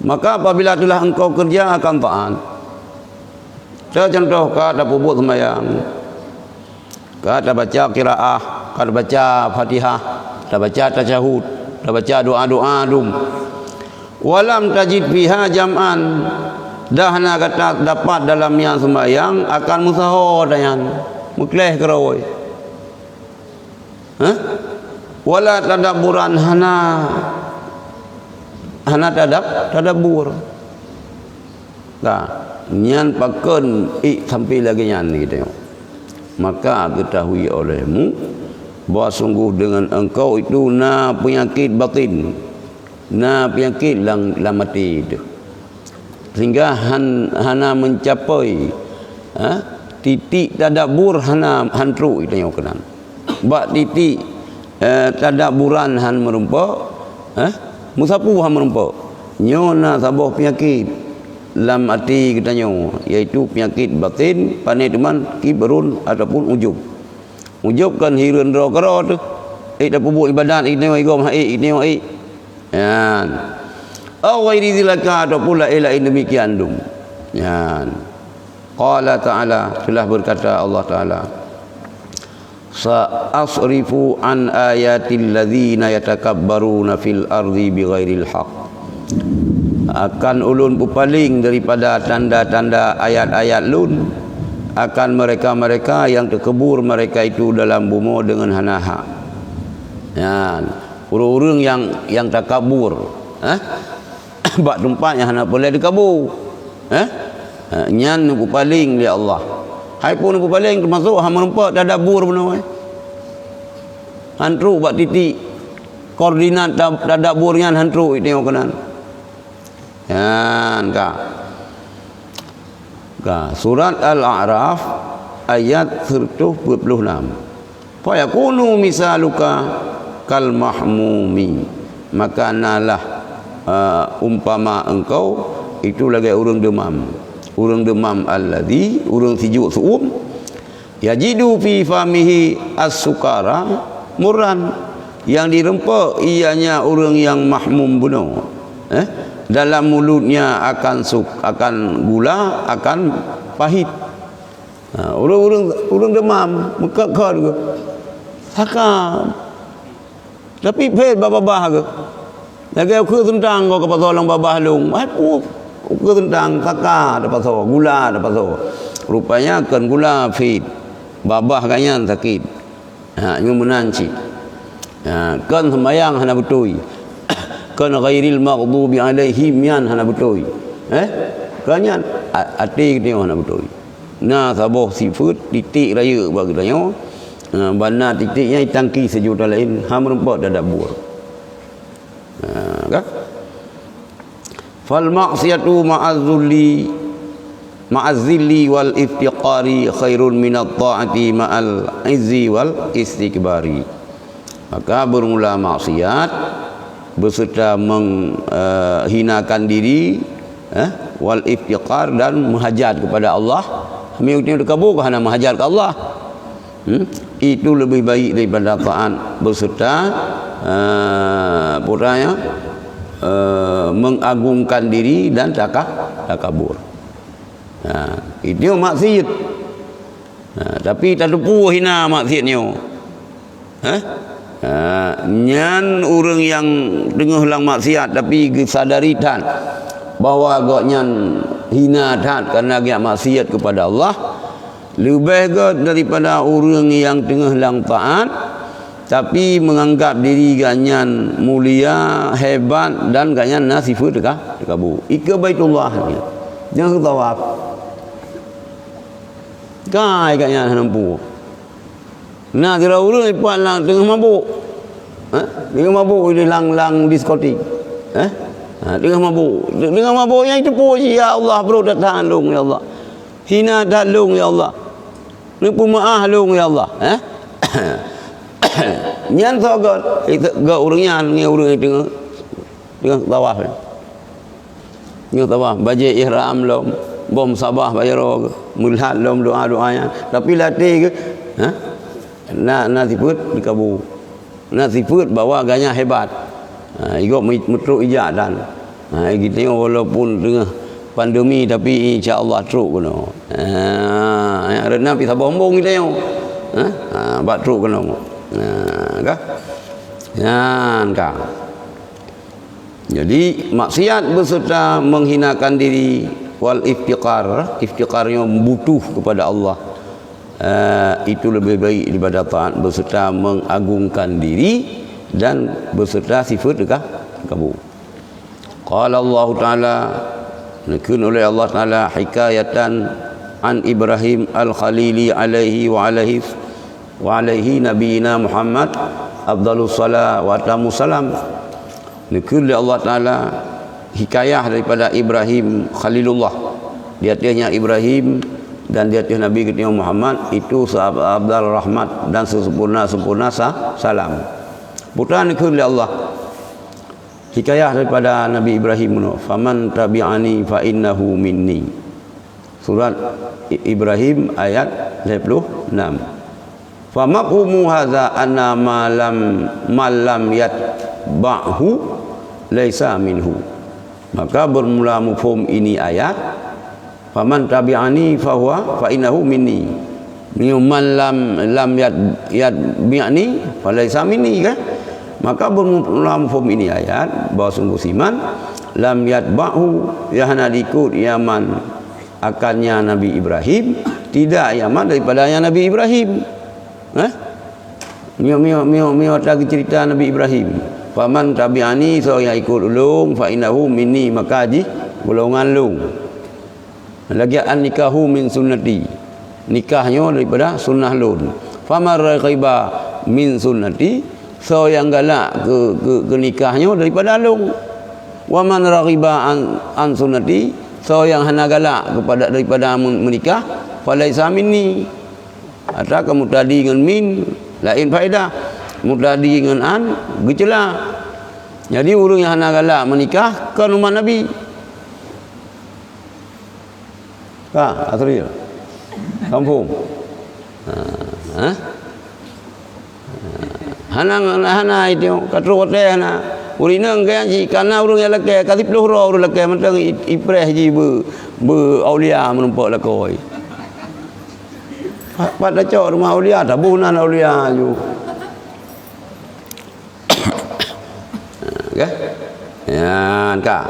Maka apabila telah engkau kerja akan taat, contoh kata buat sembahyang, kata baca qiraah, kata baca Fatihah, kata baca tasyahud, kata baca doa-doa dum, walam tajid fiha jam'an, dah nak kata dapat dalam yang sembahyang akan musahor dayan mukleh kerawai, wala tadabburan hana tadabbur, nah nyan pakon sampai lagi nyan ni kita. Maka ketahui olehmu bahawa sungguh dengan engkau itu na penyakit batin, na penyakit lang mati itu, sehingga hana mencapai titik tadabbur hana hantru itu yang kenan. Bak titik tadabburan han merumpa, musapu han merumpa. Nyona sabah penyakit lam hati katanya, iaitu penyakit batin panai teman kibrun ataupun ujub. Ujub kan hiran ro tu. Dak buat ibadat ini igom ini yan. Au ghairi zalika ataupun la ilaha demikian dum. Yan. Qala ta'ala, telah berkata Allah Ta'ala, sa'asrifu an ayatil ladzina yatakabbaruna fil ardi bighairil haqq. Akan ulun pupaling daripada tanda-tanda ayat-ayat lun akan mereka-mereka yang terkebur mereka itu dalam bumi dengan hana hak. Ya, orang-orang yang takabur, bak tempat yang hana boleh dikabur. Nyan pupaling dia Allah. Hai pun pupaling termasuk hang merempak tadabbur benar. Hantru bak titik koordinat tadabburnya hantru itu tengok kanan. Yan ka surat Al-A'raf ayat 126. Fa yakunu misaluka kal mahmumi, maka nalah umpama engkau itu lagi urang demam alladhi urang sijuk suum yajidu fi famihi as-sukara murran, yang dirempak ianya urang yang mahmum bunuh, dalam mulutnya akan gula, akan pahit. Orang demam mekak ke sakam, tapi pet babah ke lagi aku tentang kau ke pasal lang babah long aku tentang saka ada pasal gula ada pasal rupanya kan gula fit babah kanyan sakit nyu menanci kan sembayang hana betul kan ghairil maghdubi alaihim yan hana betul kanyan ati dia hana betul na sabah sifut titik raya bagi tanya bana titiknya tangki sejuta lain ha merempak tadabbur kan fal ma'siyatu ma'azzilli wal iftiqari khairun minat ta'ati ma'al izzi wal istikbari. Maka bermula maksiat beserta menghinakan diri, wal iftiqar dan menghajat kepada Allah. Kami utin kabur kerana menghajat ke Allah. Itu lebih baik daripada taat beserta mengagungkan diri dan takabur. Itu maksiat. Tapi tak lupa hina maksiatnya. Nyan orang yang tengah lang maksiat tapi sadari tan bahawa agaknya hina tan kerana dia maksiat kepada Allah, lebih daripada orang yang tengah lang taat tapi menganggap diri ganyan mulia, hebat dan ganyan nasifut dekabu. Ika baitullah ni. Jangan tawaf. Kai ganyan nampu. Nah, kira orang ipat lang tengah mabuk. Tengah mabuk di lang diskotik. Tengah mabuk yang itu puji ya Allah, bro datang long ya Allah. Hina dalung ya Allah. Ni pemaah long ya Allah, Nyan so ga urangnya ngi urang tengah tawaf. Ngi tawaf baje ihram lom bom sabah bayar mulhat lom doa-doanya tapi latih ke na sifut dikabul. Na sifut bawa agaknya hebat. Ikut metruk ijazan. Kita tengok walaupun tengah pandemi tapi insya-Allah teruk kena. Rena pi sabombong kita tengok. Bak teruk kena. Kah? Kan. Jadi maksiat beserta menghinakan diri wal iftiqarnya butuh kepada Allah. Itu lebih baik daripada taat beserta mengagungkan diri dan beserta sifat kabul. Qala Allah Ta'ala nakun oleh Allah Ta'ala hikayatan an Ibrahim al-Khalili alaihi wa alaihi nabiyina Muhammad afdalus salat wa atamus salam. Nakun oleh Allah Ta'ala hikayah daripada Ibrahim Khalilullah, di atasnya Ibrahim dan di atas Nabi kita Muhammad itu abdal rahmat dan sempurna salam. Putra nakun oleh Allah hikayah daripada Nabi Ibrahim, faman tabi'ani fa innahu minni. Surat Ibrahim ayat 26. Famaqhumu hadza anna malam yatba'hu laisa minhu. Maka bermula mafhum ini ayat faman tabi'ani fa innahu minni. Man lam yatbi'ni fa laisa minni kan? Maka bermula mafhum ini ayat bahawa sungguh siman lam yatba'hu yahna ikut yaman akannya Nabi Ibrahim, tidak yaman daripada yang Nabi Ibrahim. Mio lagi cerita Nabi Ibrahim. Faman tabi'ani so yang ikut ulung fa innahu minni, maka ji golongan lung. Lagi an nikahu min sunnati, nikahnya daripada sunnah lun. Famar raghiba min sunnati, so yang galak ke nikahnya daripada alung. Wa man raghiba an sunnati, so yang hana galak kepada daripada menikah falaisa minni. Atau kamu tadi dengan min lain faedah, mutadi dengan an gejala. Jadi orang yang hana galak menikah ke rumah Nabi. Asri kampung. Hana itu katro hotel hana urina ngaya ji karena urang yang lelaki kasih peluru urang lelaki mentang ipreh ji be aulia menumpak lekoi pada cok rumah aulia tabunan aulia ju okey ya kak.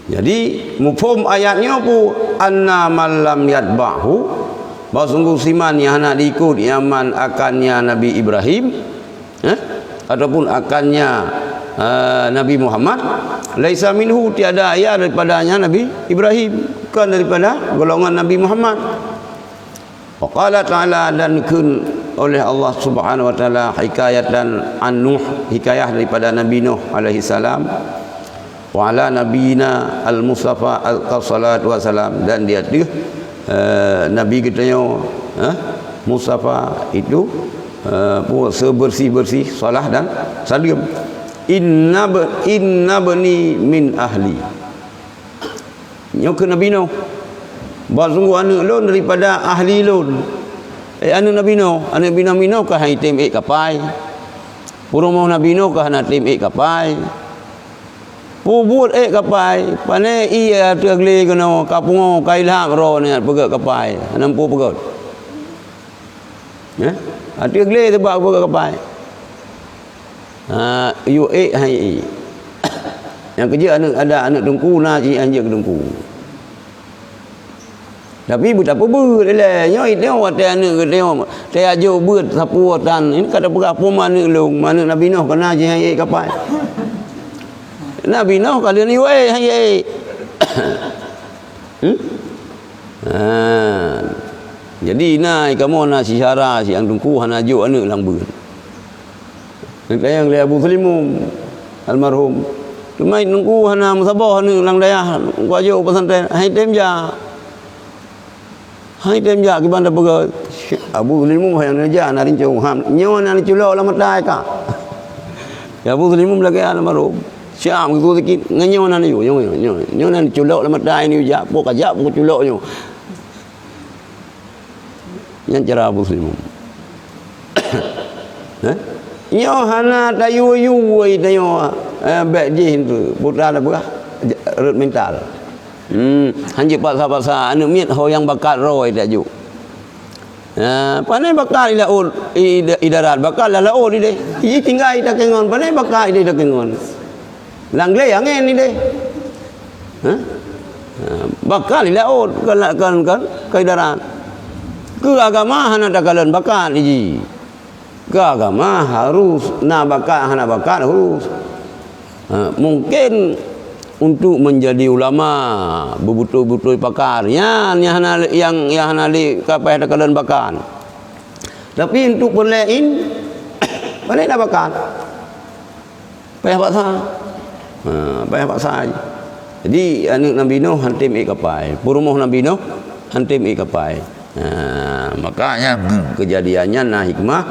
Jadi mufhum ayatnya apa? Anna man lam yatba'hu, bahawa sungguh siman yang hendak diikut yaman akannya Nabi Ibrahim, ataupun akannya Nabi Muhammad, laisa minhu, tiada ayat daripadanya Nabi Ibrahim, bukan daripada golongan Nabi Muhammad. Wa qala ta'ala, dan kun oleh Allah Subhanahu wa taala hikayatan an Nuh, hikayah daripada Nabi Nuh alaihi salam, wa ala nabiyina al-mustafa al-salatu wassalam, dan dia tu Nabi kita yang Mustafa itu sebersih-bersih salah dan salim. Inna bani min ahli, nyok Nabi Nuh, bahawa sungguh anak lun daripada ahli lun. Anak Nabi Nuh, anak Nabi Nuh kah hai tim kapai, purung Nabi Nuh kah na tim kapai, pubut kapai, pane iya tergeli kena kapungo kailham ro ni pegat kapai, nampu pegat. Ya, tergeli tu bak pegat kapai. You hai. Yang kerja ada anak dengku na ci anjing dengku. Tapi betapa berileh nyoi tengok te anak ke tengok te ajo beut sapu tan ini kata berapa mana long mana Nabi Nuh kena je hai kapai. Nabi Nuh kali ni hai. Jadi nai kamu na si syara si ang tungku hana jo anak lang beut. Yang le Abu Salimum almarhum. Tumai tungku hana musabah anak lang dayah ko ajo pesantren hai tem ja. Hai dem ya ke bandar pergi Abu Zulimum yang naja narin jauh ham nyawa nari culo lama tai ka ya Abu Zulimum lagi ala marum siam gitu sikit nyawa nari yo nyawa nari culo lama tai ni ja pok aja pok culo nyo yang cara Abu Zulimum nyawa hana tayu yu tayo baik je tu putra dah berah rut mental hanya pasal anu miat ho yang bakat roy tak juk panai bakal idarat bakal lao ni deh i tinggal ida kengon panai bakal ida kengon langle yang ni deh bakal lao kan ke idarat ke agama hana dakalan bakal iji ke agama harus na bakal hana bakal harus mungkin untuk menjadi ulama betul-betul pakarnya yang hana li kapai dakalan bakan tapi untuk berlain pandai dah bakan payah paksa jadi anak Nabi Nuh hantim ikapai purumuh Nabi Nuh hantim ikapai makanya kejadiannya nah hikmah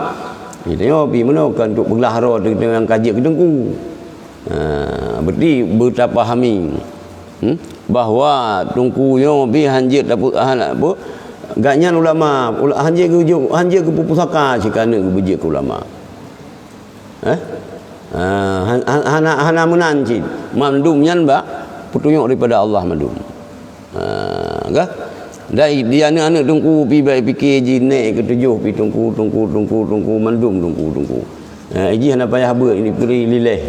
itu pi menokan untuk berlahara dengan kaji kedengku berarti bertapahami bahawa tungkuyo bi hanjit dapat apa gaknya ulama hanjit ke pusaka cikana ke bejik ulama hana menanci mandum nyan ba petunjuk daripada Allah mandum kah dai dia anak tungku pi baik fikir ji naik ke tujuh pi tungku mandum tungku ji hana payah ber ini peri lilih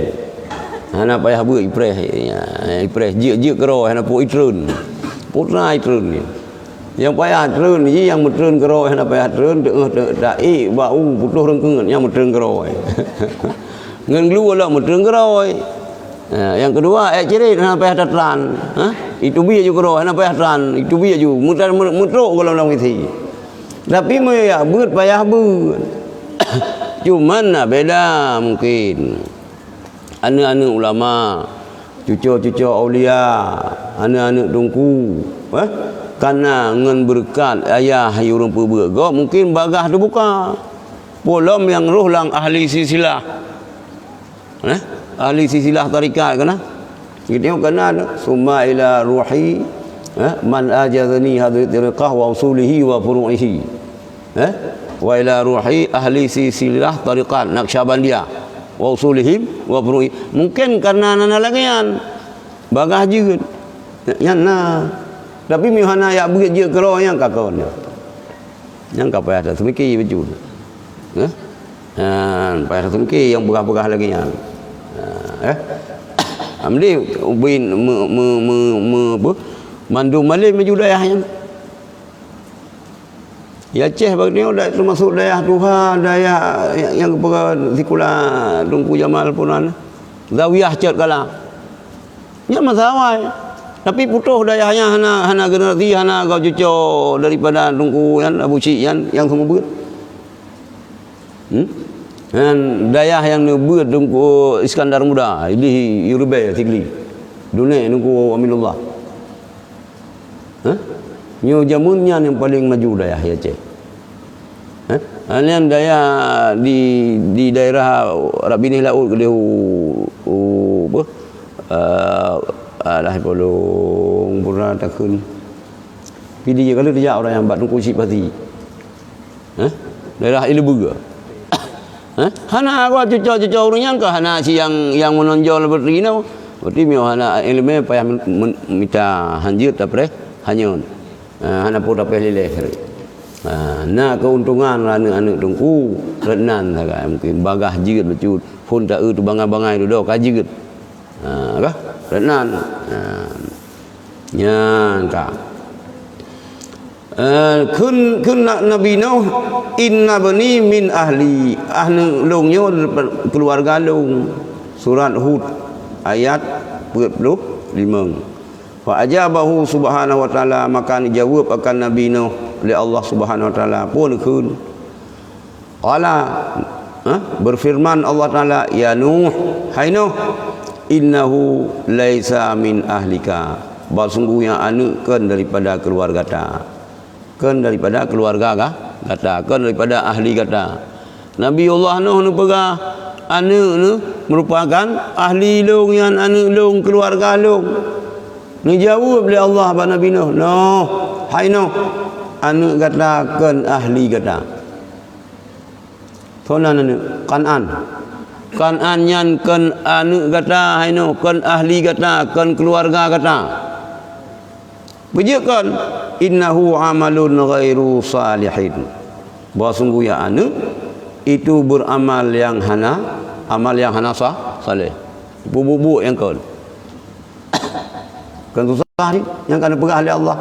hana payah ber ipres je kero hana pu itrun putra itrun ni yang payah trun ni yang metrun kero hana payah trun dai bau putuh rengkeun yang metrun kero ngan glu lah metrun kero yang kedua ciri hana payah tatran itu biar juga kero hana payah tran itu biar juga mutruk kalau dalam isi tapi ya ber payah ber cuman beda mungkin anak-anak ulama, cucu-cucu aulia, anak-anak tungku, karena ngan berkat ayah yurung perberga, mungkin bagah tu buka. Polom yang roh lang ahli silsilah. Ahli silsilah tarikat kana. Kita tengok kana summa ila ruhi man ajazani hadhihi tariqah wa usulihi wa furu'ihi. Wa ila ruhi ahli silsilah tariqat Naqsyabandiyah. Wa usulihim wa furu'i mungkin karena nana lagian bagah juga yang na tapi mihana ya begitu je kalau yang kakon yang kapai ada semiki baju payah semiki yang begah-begah lagi yang amdi ubin mandum malih maju dayahnya ya Aceh bagini dah termasuk dayah Tuhan, dayah yang kepada Zikula Tungku Jamal punan. Zawiyah cat kala. Nya masalah. Tapi putuh dayahnya hana generasi hana kau cucu daripada Tungku yang Abu Syik yang semua ber. Dan dayah yang ber Tungku Iskandar Muda, ini Yurubay Tigli. Dunia Tungku Aminullah. Nyo jamunnya yang paling maju dayah ya Aceh. Anian daya di daerah Rabinih Laut ke dia lah bolong pura takun. Pilih kalau dia orang yang buat tungku sip pasti. Daerah Ilebuga. Hana aku cucu orangnya ke hana si yang menonjol berrino. Berarti mio hana ilmu payah minta hanjut tapi hanyun. Hana pun dapat leleh. Nah keuntungan anak-anak tungku renan saga mungkin bagah jiget becut pun tak tu bangai-bangai tu dah kajiget. Kah? Renan. Nya ka. Kun Nabi Nuh inna bani min ahli lungnya keluarga lung surat Hud ayat 45. Fa ajabahu subhanahu wa taala maka dijawab akan Nabi Nuh oleh Allah Subhanahu wa taala pun kun qala berfirman Allah taala ya Nuh hai Nuh innahu laisa min ahlika sungguhnya anu kan daripada keluarga ta kan daripada keluarga kata kan daripada ahli kata. Nabi Allah Nuh nu pegah anak nu merupakan ahli long yang anak long keluarga long. Ni jawab oleh Allah pada Nabi Nuh. Nuh, hai Nuh, anak katakan ahli kata. Sonan anak Kan'an yang kan anak kata hai Nuh, kan ahli kata, kan keluarga kata. Bejakan innahu amalun ghairu salihin. Bahawa sungguh ya anak itu beramal yang amal yang saleh. Bubuk yang kan susah ni yang kena pegah oleh Allah.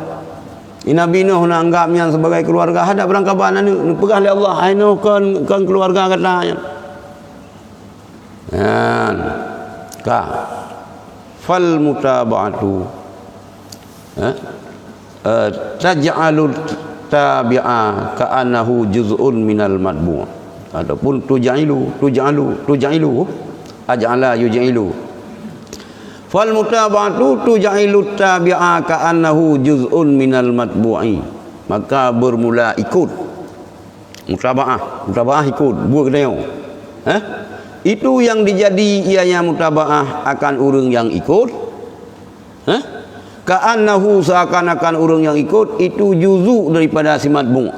Nabi Nuh nak anggapnya sebagai keluarga, hadap berangkapan anu pegah oleh Allah. Ai Nuh kan keluarga katanya. Ka fal mutaba'atu taj'alul tabi'a ka'annahu juz'un minal matbu'. Ataupun tuj'ilu aj'ala yuj'ilu. Fal mutaba'atu tuj'ilu tabi'a ka'annahu juz'un minal matbu'i. Maka bermula ikut. Mutaba'ah ikut, buat tengok. Itu yang dijadi ianya mutaba'ah akan urang yang ikut. Ka'annahu seakan-akan urang yang ikut itu juzu daripada si matbu'.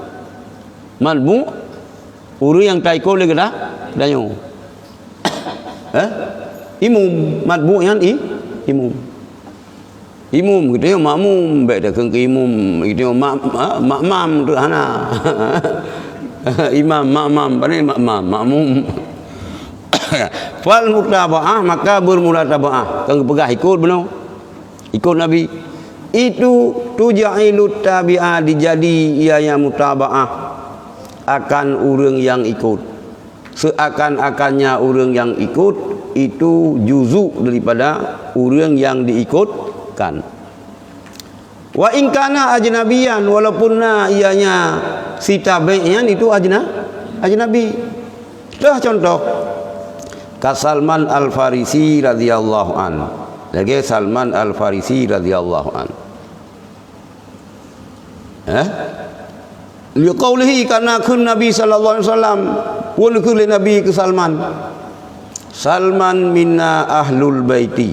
Matbu' urang yang tak ikut lagi dah danyo. Imum matbu' yang imum kita makmum baik dah ke imum kita makmam tu hana. Imam makmam pandai makmum. Fal mutaba'ah maka bermula taba'ah. Kan pegah ikut benar. Ikut Nabi. Itu tujailut tabi'ah dijadi ianya mutaba'ah akan urang yang ikut. Seakan-akannya urang yang ikut itu juzu daripada urang yang diikutkan. Wa in kana ajnabiyan walaupun ianya si tabi'in itu ajnabi. Dah contoh ka Salman Al-Farisi radhiyallahu an. Lagi Salman Al-Farisi radhiyallahu an. Liqaulihi karena kun Nabi sallallahu alaihi wasallam pun kun Nabi ke Salman minna ahlul baiti.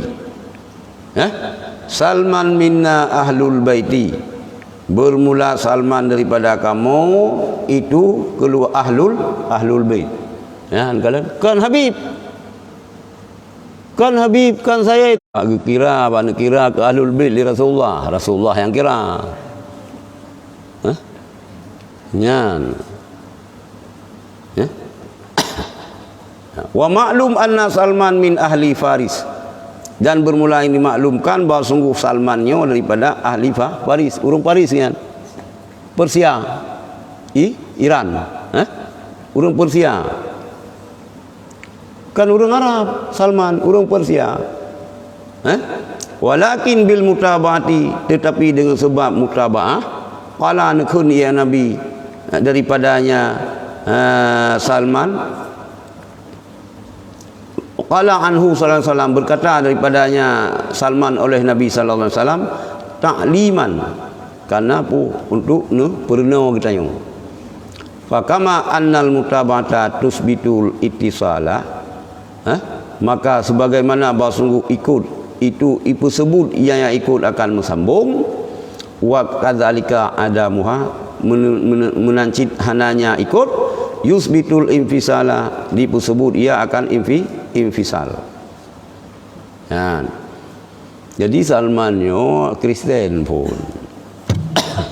Salman minna ahlul baiti. Bermula Salman daripada kamu itu keluar ahlul bait. Kan Habib kan saya. Aku kira ke ahlul bait li Rasulullah yang kira. Wa maklum anna Salman min ahli Faris. Dan bermula ini maklumkan bahawa sungguh Salmannya daripada ahli Faris. Urang Faris kan? Persia. Iran. Urang Persia. Kan urang Arab, Salman, urang Persia. Walakin bil mutaba'ati, tetapi dengan sebab mutaba'ah qala nakun ya Nabi daripadanya Salman qala anhu sallallahu alaihi wasallam berkata daripadanya Salman oleh Nabi sallallahu alaihi wasallam ta'liman karena untuk perna kita yang fakama annal mutaba'ata tusbitul ittisala maka sebagaimana bahawa sungguh ikut itu sebut yang ikut akan mesambung wa kadzalika adamuha menancit hananya ikut yusbitul infisala disebut ia akan infisal. Jadi Salmannya Kristen pun.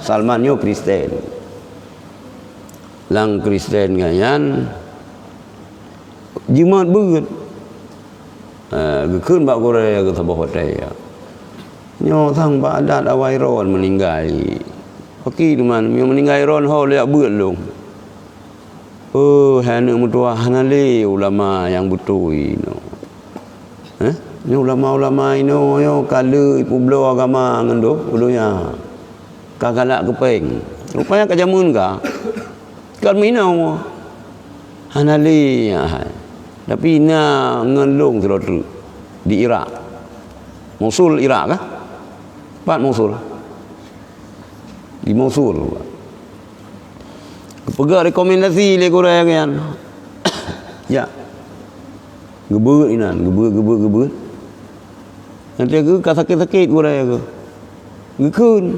Salmannya Kristen. Lang Kristen ngayan jimat beut. Gekun bak Korea ke sabah hotel ya. Nyo thang ba adat awai ron meninggal. Okey teman, yang meninggal ron ho liak beut long. Hana mutua hanale ulama yang betul ino. Ni ulama-ulama ino yo kala ipu belo agama ngendo ulunya. Kagalak kepeng. Rupanya kajamun ka. Kan minau. Hanale tapi na ngelong terus di Iraq. Mosul Iraq kah? Mosul. Di Mosul. Pegang rekomendasi le korang kan. Ya. Gebut inan, gebut. Nanti ke sakit-sakit korang ke. Gekun.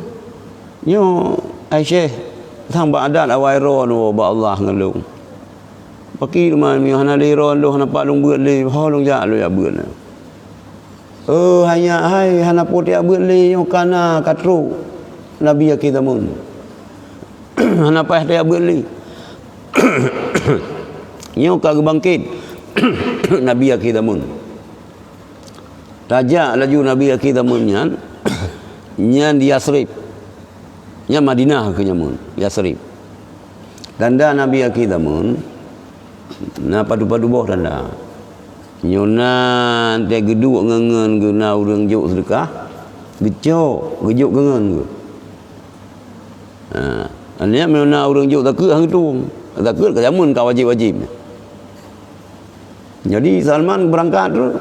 Nyo Aisyah sang ba adat awai ron ba Allah ngelung. Paki man mi hana le ron lo hana pak long beut le, ha long ja lo ya beut. Hanya hai hana putih beut le yo kana katru. Nabi kita mun. Hana pah dia beut le. Nyo ka bangkit. Nabi kita mun. Raja laju Nabi kita mun nyan di Yasrib. Nya Madinah ke nyamun Yasrib. Danda Nabi kita mun na padu-padu boh danda. Nyona te geduk ngengen guna urang juk sedekah. Gecok, gejuk ngengen ke. Anya mena urang juk tak ke hang tung. Tak ke jamun ka wajib-wajib. Jadi Salman berangkat tu.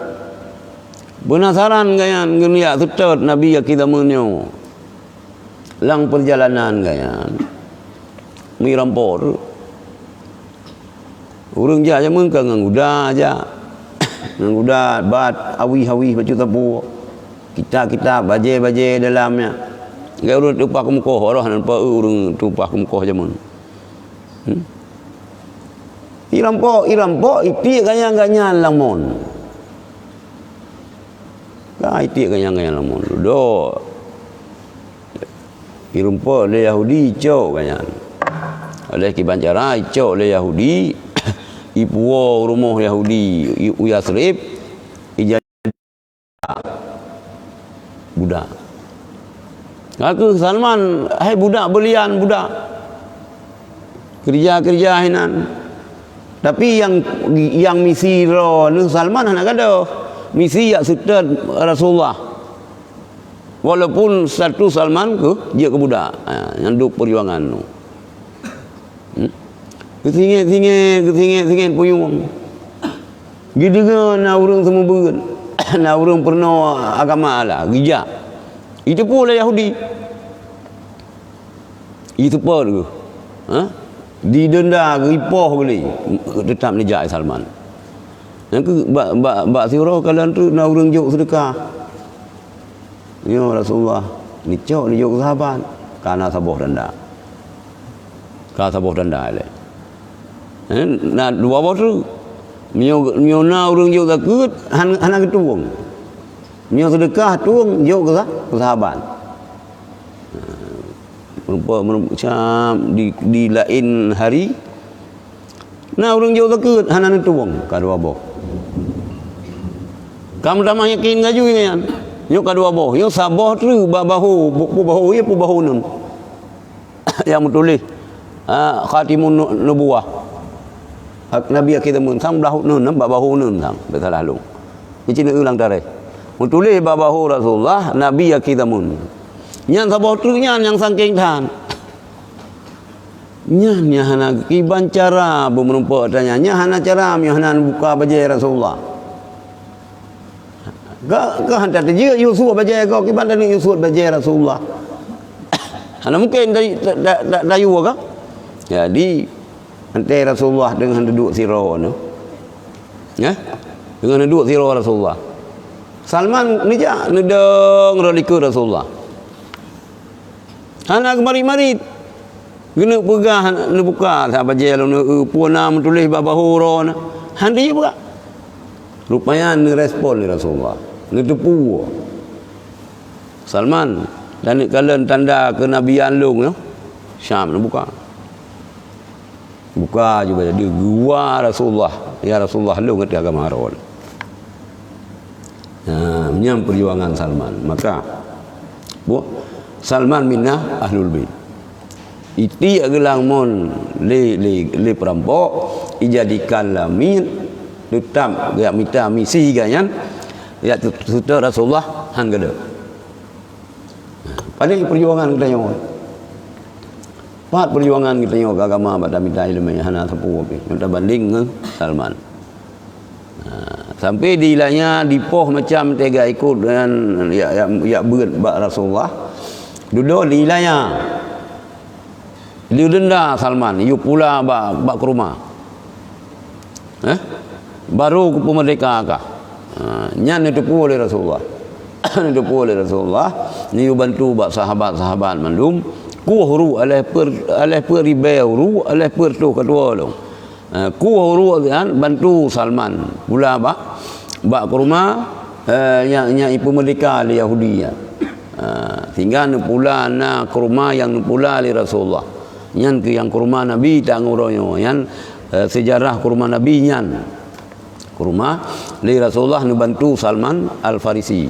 Penasaran gayan ngeliat tutot Nabi kita mun nyo. Lang perjalanan gayan mi rampor urang ja jamun ka nguda aja nguda bat awi-awi bacu tapu kita baje dalamnya ga urang tupah ke mukoh roh nampak urang tupah ke mukoh jamun irampok iti ganya-ganya lamon ka iti ganya-ganya lamon do irumpo le Yahudi cok kanyan oleh kibancara cok le Yahudi ipuo rumah Yahudi Yasrib ijadi budak aku Salman hai budak belian budak kerja hinan tapi yang misi ro nu Salman anak ada misi ya sudah Rasulullah. Walaupun satu Salman ke dia ke budak yang duk perjuangan tu. Kesingit puyung. Gidengan na urang semua beun. Na urang pernah agama lah, gijak. Itu pula Yahudi. Itu pun ke. Didenda ke ipoh beli tetap nejak Salman. Yang ke bak sirah kalian tu na urang juk sedekah. Ya Rasulullah ni cok ni juk sahabat kana saboh danda le na dua botol mio na urang juk takut hana ketuang mio sedekah tuang juk ke sahabat macam di lain hari na urang juk takut hana ketuang ka dua boh kamu dah yakin ngaju kan. Yo kadua boh, yo saboh tu bahu nun. Yang menulis khatimun nubuwah. Hak Nabi kita mun sang bahu nun, bahu nun sang betul lalu. Ini cina ulang tarik. Menulis bahu Rasulullah Nabi kita mun. Nyan saboh tu nyan yang sangking tan. Nyan hana kiban cara bermenumpak tanya, nyan hana cara hana buka bajai Rasulullah. Ke hantar dia Yusuf bajai kau kiban dan Yusuf bajai Rasulullah. Hana mungkin dari dayu ke? Jadi hantar Rasulullah dengan duduk siro tu. Ya? Dengan duduk siro Rasulullah. Salman ni ja nedeng roliku Rasulullah. Hana kemari-mari gena pegah nak buka sa bajai lu puana menulis babahu ron. Handi buka. Rupanya ni respon ni Rasulullah. Ni tepu. Salman dan kalian tanda kenabian lu no. Syam nak buka. Buka juga jadi gua Rasulullah. Ya Rasulullah lu ngerti agama ron. Nah, menyam perjuangan Salman. Maka Salman minna ahlul bait. Iti agelang mon le perampok ijadikan lamin tetap ya minta misi ganyan ya sudah Rasulullah han gede. Pada perjuangan kita nyawa. Pat perjuangan kita nyawa agama pada minta ilmu hana sapu minta banding dengan Salman. Sampai di ilahnya dipoh macam tega ikut dengan ya beut bak Rasulullah. Duduk di ilahnya. Dia denda Salman, you pula bak ke rumah. Baru ke pemerdeka kah? Nyan itu pun oleh Rasulullah. Itu pun oleh Rasulullah. Ni you bantu bak sahabat-sahabat mandum. Ku huru alih per ribai huru alih per tu kedua long. Ku huru kan bantu Salman pula bak ke rumah yang pemerdeka li Yahudi. Tinggal pula na ke rumah yang pula li Rasulullah. Nyan ke yang kurma Nabi tak nguronyo yan sejarah kurma Nabi nyan kurma li Rasulullah nu bantu Salman Al-Farisi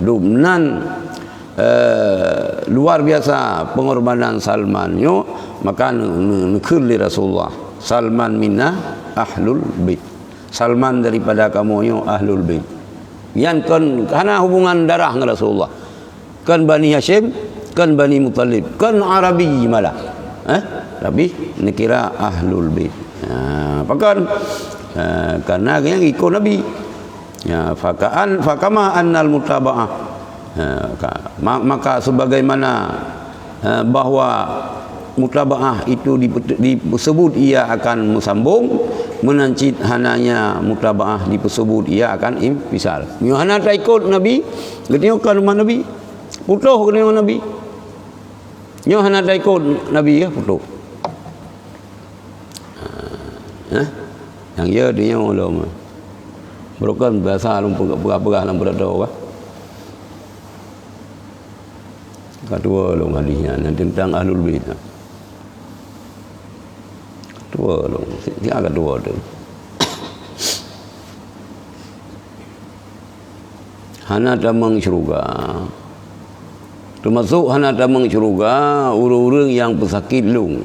dumnan luar biasa pengorbanan Salman yo maka nekul li Rasulullah Salman minna ahlul bait Salman daripada kamu yo ahlul bait yan kan karena hubungan darah dengan Rasulullah kan Bani Hashim kan Bani Muttalib kan Arabi malah tapi dikira ahlul bait pakan karena yang ikut Nabi ya fakama annal mutaba'ah maka sebagaimana bahwa mutaba'ah itu disebut ia akan musambung menancit hananya mutaba'ah disebut ia akan impisal hana tak ikut Nabi getio ke rumah Nabi putuh ke rumah Nabi nyo hana tak ikut Nabi ya putuh yang ya dia ulama bukan bahasa lu pegah-pegah dalam berada apa kedua lu hadisnya tentang ahlul bait kedua lu dia kedua tu hana damang syurga termasuk hana damang syurga urang-urang yang pesakit lung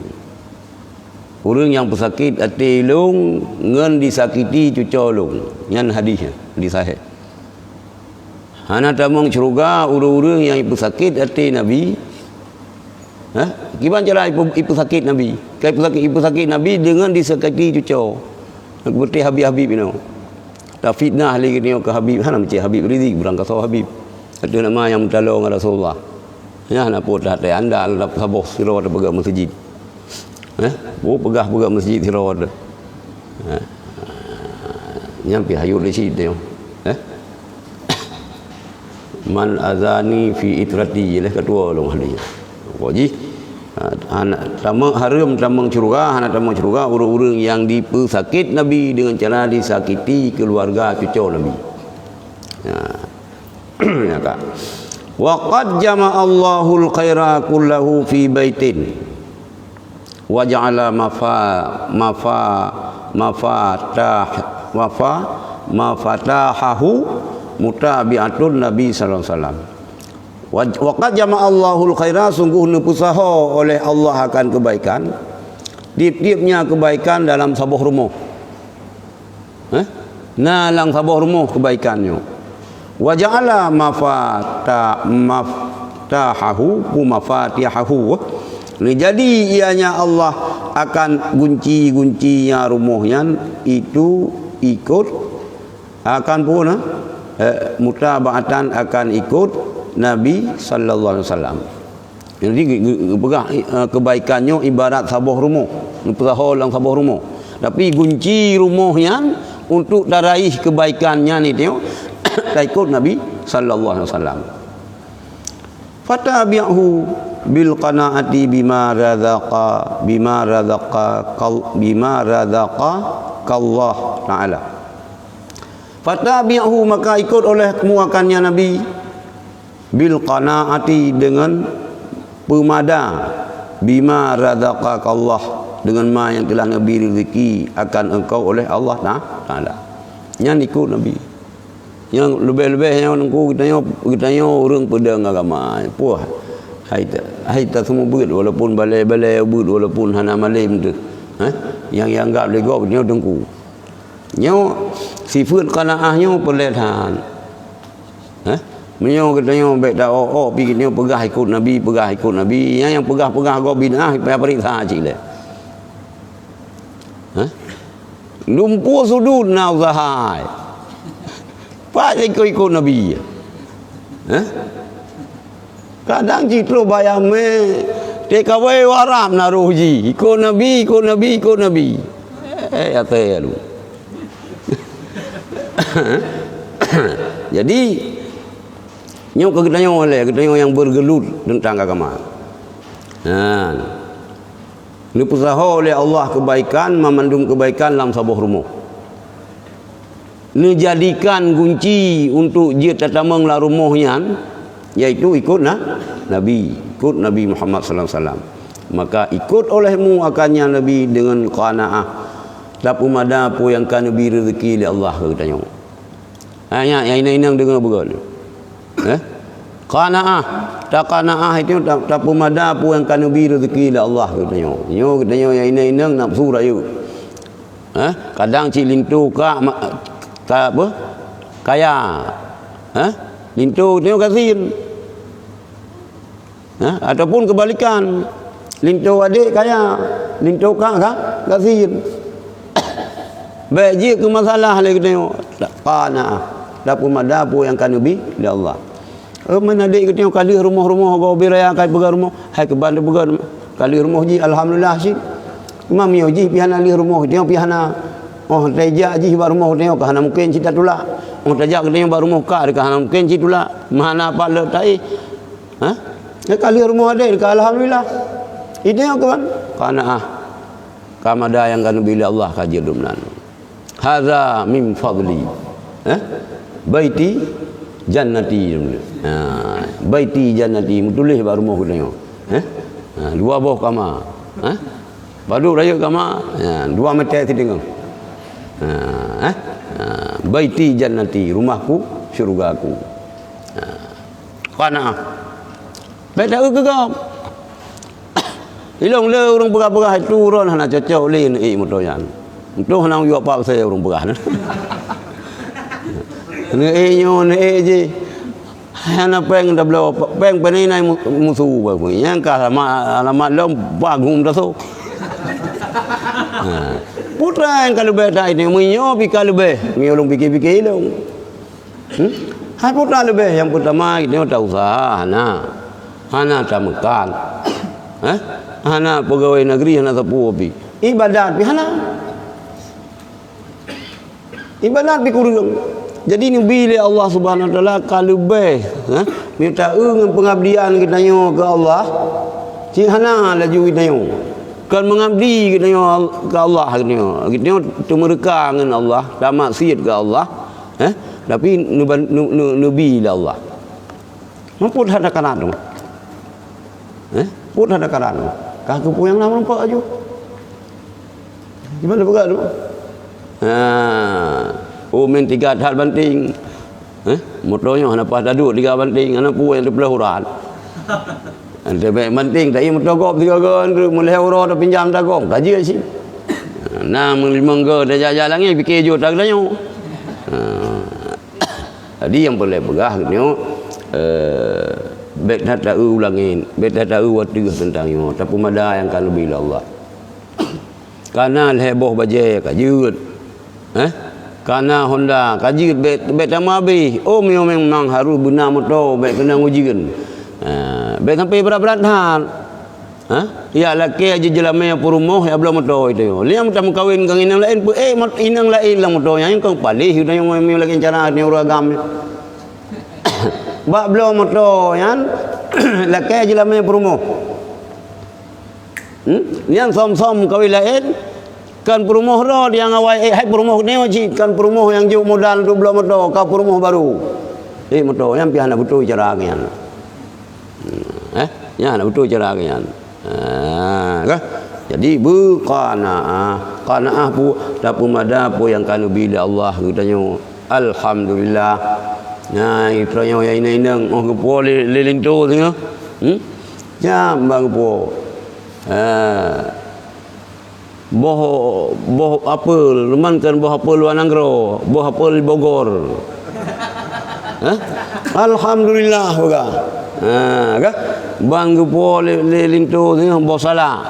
orang yang pesakit hati lung ngan disakiti cuca lung nyan hadisnya di sahih hana damang syurga urang-urang yang pesakit hati Nabi gimana cara ibu sakit Nabi ibu sakit Nabi dengan disakiti cuca seperti Habib you know tak fitnah lagi ni ke Habib hana macam Habib Rizik berangkat so Habib ada nama yang mentolong Rasulullah ya nak pun dah anda dapat sabuh sira ada pegang masjid pegah masjid sira ada nyampi hayu di situ man azani fi itrati lah kedua long hadis wajib tamang haram tamang syurga hana tamang syurga urang-urang yang dipesakit Nabi dengan cara disakiti keluarga cucu Nabi ya kak wa qad jama'a Allahul khaira kullahu fi baitin wa ja'ala mafatahahu mutabi'atun Nabi sallallahu alaihi wasallam wa qad jama'a Allahul khaira sungguh nupusaho oleh Allah akan kebaikan tiap-tiapnya kebaikan dalam sabuh rumah nalang sabuh rumah kebaikannya wa ja'ala mafatahahu mafatihahu jadi ianya Allah akan gunci-guncinya rumahnya itu ikut akan pun mutaba'atan akan ikut Nabi sallallahu alaihi wasallam. Jadi pegah kebaikannya ibarat sabuh rumah, nupasaho lang sabuh rumah. Tapi gunci rumahnya untuk daraih kebaikannya ni tengok tak ikut Nabi sallallahu alaihi wasallam. Fatabi'hu bil qanaati bima radzaqa Allah taala. Fatabi'hu maka ikut oleh kemuakannya Nabi bil qanaati dengan pemada bima radzaqa Allah dengan ma yang telah Nabi rezeki akan engkau oleh Allah taala. Yang ikut Nabi. Yang lebih-lebih yang kita tanya orang pedang agama puah hai tak semua beut walaupun balai-balai beut walaupun hana malim tu yang anggap legok dia dengku nyo sifat qanaahnya perlehan menyo katanya baik dah pergi dia pegah ikut Nabi yang pegah-pegah go binah payah perintah cik le lumpur sudut na uzahai pak ikut Nabi kadang citro bayam Tekawai waram naruh ji. Ikut Nabi, ikut Nabi, ikut Nabi. Ate lu. Jadi nyok ketanya oleh yang bergelut tentang agama. Nah, ini usaha oleh Allah kebaikan, memandung kebaikan dalam sebuah rumah. Ini jadikan kunci untuk dia tatamang la rumahnya, yaitu ikut Nabi, ikut Nabi Muhammad sallallahu alaihi wasallam. Maka ikut olehmu akannya Nabi dengan qanaah. Tapi mada apa yang kan Nabi rezeki oleh Allah katanya. Hanya yang ini dengan begitu. Qanaah, tak qanaah itu tak pemada apa yang kan Nabi rezeki oleh Allah katanya. Yo katanya yang ini nafsu rayu. Kadang cilintu ka apa? Kaya. Lintu tengok kasihin. Ataupun kebalikan. Lintu adik kaya, lintu kak kasihin. Baik je ke masalah lagi tengok. Qanaah. Dapat madapu yang kan Nabi oleh Allah. Mana adik kita tengok kali rumah-rumah kau beraya kai pegang rumah, hai ke bandar pegang kali rumah ji alhamdulillah sih. Imam yo ji pihana li rumah tengok pihana oh teja ji baru rumah tengok kahana mungkin cita tula. Oh teja tengok baru rumah ka kahana mungkin cita tula. Mana apa le tai? Kali rumah ada ke alhamdulillah. Ini apa kan? Qanaah. Kamada yang kan bila Allah kaji dumnan. Hadza min fadli. Baiti jannati. Baiti jannati tulis baru rumah tengok. Dua buah kamar. Baru raya kamar. Dua meter tengok. Baiti jannati, rumahku syurgaku. Qanaah. Baik tak ke kau? Ilong le orang perah-perah turun hana cocok lin motoyan. Untuk hana yo apa saya orang perah. Ne nyo ne je. Hana peng dah belo peng penai musuh ba ko. Yang ka alamat lom bagum dah so. Putra yang kalau beda ini menyo pi kalau be, menyo fikir-fikir ilong. Hai putra lebih yang pertama ini tak usaha hana tak makan. Hana pegawai negeri hana sapu pi. Ibadat pi hana. Ibadat pi kurang. Jadi ni bila Allah Subhanahu Wa Taala kalau be, minta dengan pengabdian kita ke Allah. Cik hana laju kita kan mengabdi kita ke Allah kita tu mereka dengan Allah, tak maksiat ke Allah. Tapi nabi lah Allah. Mampu ada kanan tu. Pun ada kanan. Kaki pun yang lama nampak aja. Gimana buka tu? Main 3 hal banting. Motornya hana pas duduk 3 banting, hana pu yang sebelah huran. Ante baik banting tak ia motor gop 3 gon mulai hurau dah pinjam tagong. Kaji sih. Nah menglimangga dah jalan ni fikir jo tak tanya. Jadi yang boleh begah ni baik tak tahu ulangin, baik tak tahu waktu tentang itu. Tapi mada yang kan lebih Allah. Karena heboh baje kajut. Karena Honda kajut baik tamabi. Oh memang harus benar motor baik kena ujian. Baik sampai berat-berat hal. Ya laki aja jelamnya perumoh ya belum motor itu. Liam tak kawin kang inang lain inang lain lah motornya yang kang palih sudah yang mau lagi cara ni uragam. Bak belum motor yan laki aja jelamnya perumoh. Yang som-som kawin lain kan perumoh ro yang awal hai perumoh ni wajib kan perumoh yang jauh modal tu belum motor kau perumoh baru. Motor yang pian betul cara kian. Ya nak betul cara kian. Jadi qanaah pu dapat mada pu yang kan bila Allah katanya alhamdulillah. Nah itu yang ini oh kepo liling tu tengok. Ya bang kepo. Boh apel, lumankan boh apel luar Nanggro, boh apel Bogor. Alhamdulillah juga. Kan? Bang gepo lintu ni boh salah.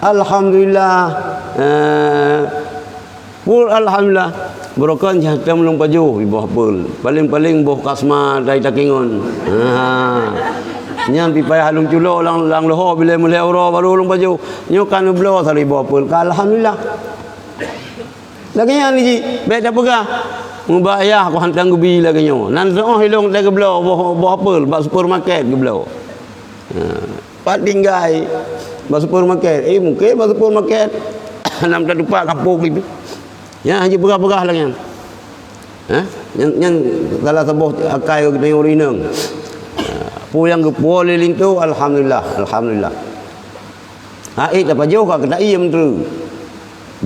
Alhamdulillah. Pul alhamdulillah. Berokan jahatan belum paju boh apel. Paling-paling boh kasma dari takingon. Nyan pi payah lung culo lang loho bila mulai ora baru lung baju. Nyo kan belo sari bopul. Alhamdulillah. Lagi yang ni baik dah pegah. Mubayah ko hantang gubi lagi nyo. Nan oh hilong dah geblo boh apel bak supermarket geblo. Pat tinggai bak supermarket. Mungkin bak supermarket. Nam tak lupa kapuk itu. Ya haji pegah-pegah lagi yang. Yang salah sebuah akai kita yang urineng. Pu yang gepo liling tu alhamdulillah. Hai dapat jauh ka kena iem tu.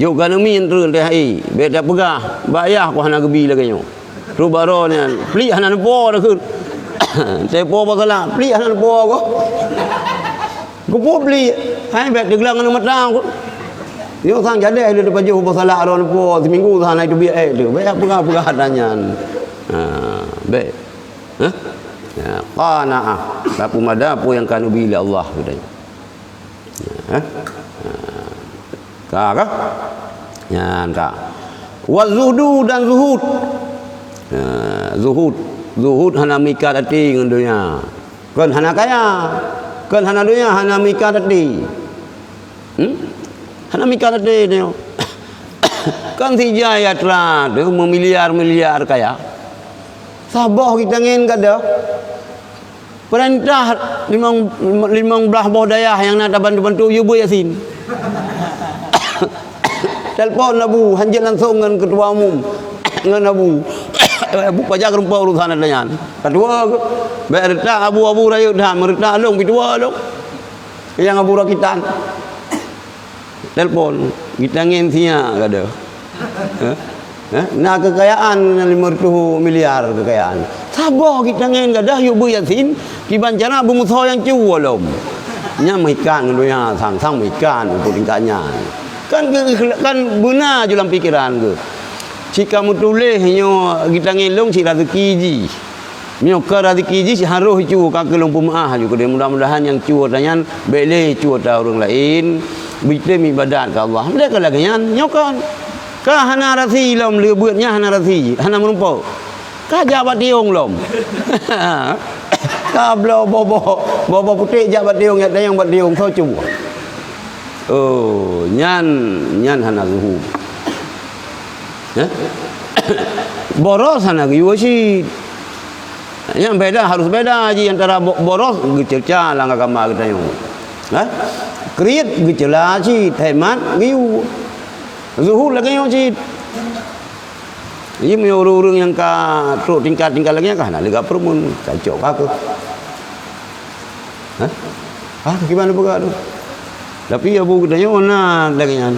Jauh kan mi tu teh hai. Be dak pegah. Bayah ko hana gebi lagi nyo. Tu baro ni pli hana po dah kun. Tepo pasala pli hana po ko. Gepo pli. Hai be deglang anu matang ko. Yo sang jadi ada dapat jauh pasala ron po seminggu hana itu biar tu. Be pegah-pegah danyan. Be. Qanaah bapu madapu yang kanu bila Allah katanya. Kak nyan kak wa zuhdu dan zuhud. Zuhud hana mika dati ngan dunia kan hana kaya kan hana dunia hana mika dati hana mika dati ni kan si jaya tra tu miliar kaya sabah kita ngin kada perintah limang belah boh dayah yang nak bantu you Yasin. Telefon Abu hanjil langsung dengan ketua umum dengan Abu pajak rumpah urusan adanya. Kedua berita Abu rayut dah merita long bidua long. Yang Abu rakitan. Telefon kita ngin sia kada. Nah kekayaan 50 miliar kekayaan. Sabar kita ngin gadah yu Bu Yasin ki bancana Bu Musa yang cu lom. Nya maikan dunia sang maikan untuk tingkatnya. Kan benar je dalam pikiran ke. Jika mutuleh nyo kita ngin long si rezeki ji. Nyo ke rezeki ji si harus cu ka ke long pemaah juga. Mudah-mudahan yang cu tanyan bele cu ta orang lain. Bite mi ibadat ke Allah. Mereka lagi nyo kan. Ka hana rasi lom le beutnya hana rasi hana menumpau ka jabat diong lom ka blo bobo putih jabat diong ada yang bat diong tho cu nyan hana zuhu boros hana yu si yang beda harus beda ji antara boros gecerca lang agama kita yo kriit gecela si hemat yu zuhud lagi yang cid. Ini orang-orang yang teruk tingkat lagi kan nak lega permun kacau aku. Gimana buka tu? Tapi Abu katanya mana lagi kan?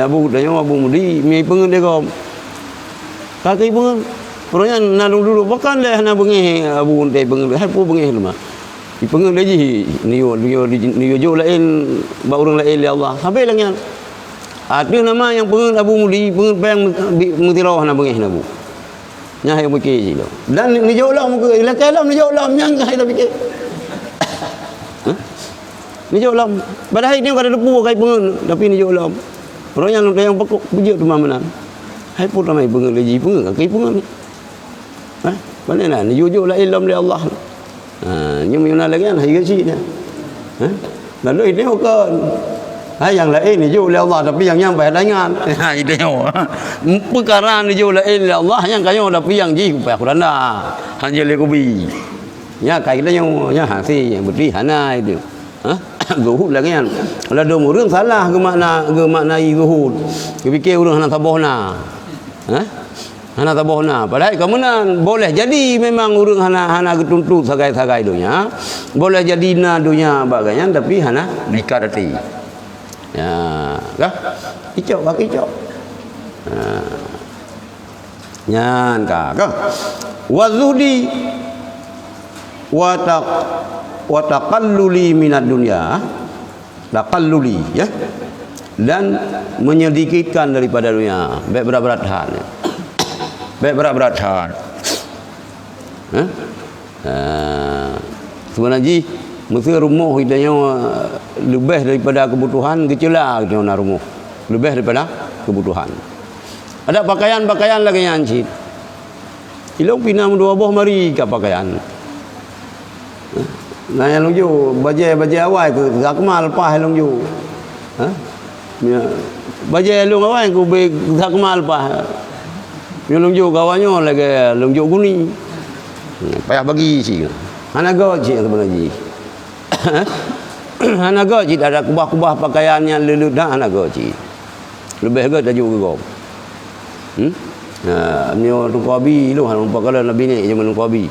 Abu katanya Abu mudi mi pengen dia kau. Kaki pengen. Orangnya nak dulu bahkan leh nak bengih Abu untai pengen. Hai pu bengih lama. Di pengen dia ji niyo jo lain ba orang lain ya Allah. Sampai lagi kan. Ada nama yang pengen Abu mudi pengen bang mutirah nak bengih Abu. Nya hai fikir je lo. Dan ni jo lah muka ila kalam ni jo lah nyang hai dah fikir. Ni jo lah. Padahal ni kada depu kai pengen tapi ni jo lah. Orang yang pokok bujur tu mana. Hai pun ramai pengen lagi pengen kai pengen. Mana nak ni jo lah ilmu dari Allah. Nhưng mà lagi kan hai gaji ni. Lalu ini bukan yang lain ni juga Allah tapi yang nyampai dengan itu perkara ni juga lain Allah yang kayo tapi yang ji kupai kuranda hanya lekubi nya kai kita yang hasi yang beri hana itu zuhud lagi kan kalau ada orang salah ke makna zuhud fikir orang hana tabohna hana tabohna padahal kemudian boleh jadi memang orang hana getuntut sagai-sagai dunia boleh jadi na dunia bagainya tapi hana nikat hati. Ya, kah? Kicau, nyan kah? Wa zuhdi wa taqalluli minad dunya, taqalluli ya. Dan menyedikitkan daripada dunia, baik berat-beratan. Baik berat-beratan. Sebenarnya mesti rumah kita lebih daripada kebutuhan kecillah kita nak rumah lebih daripada kebutuhan. Ada pakaian lagi yang cip. Ilau pinam dua buah mari ke pakaian. Nanya long ju bajai awal ke zakmal lepas long ju. Ha? Ya. Bajai long awal ku be zakmal lepas. Yo long ju kawannya lagi long ju kuning. Payah bagi si. Hanaga cik sebenarnya. Hanaga cik ada kubah-kubah pakaian yang lelut dah hanaga cik. Lebih ke tajuk ke kau. Nyo tu qabi lu han umpah kala nabi ni zaman qabi.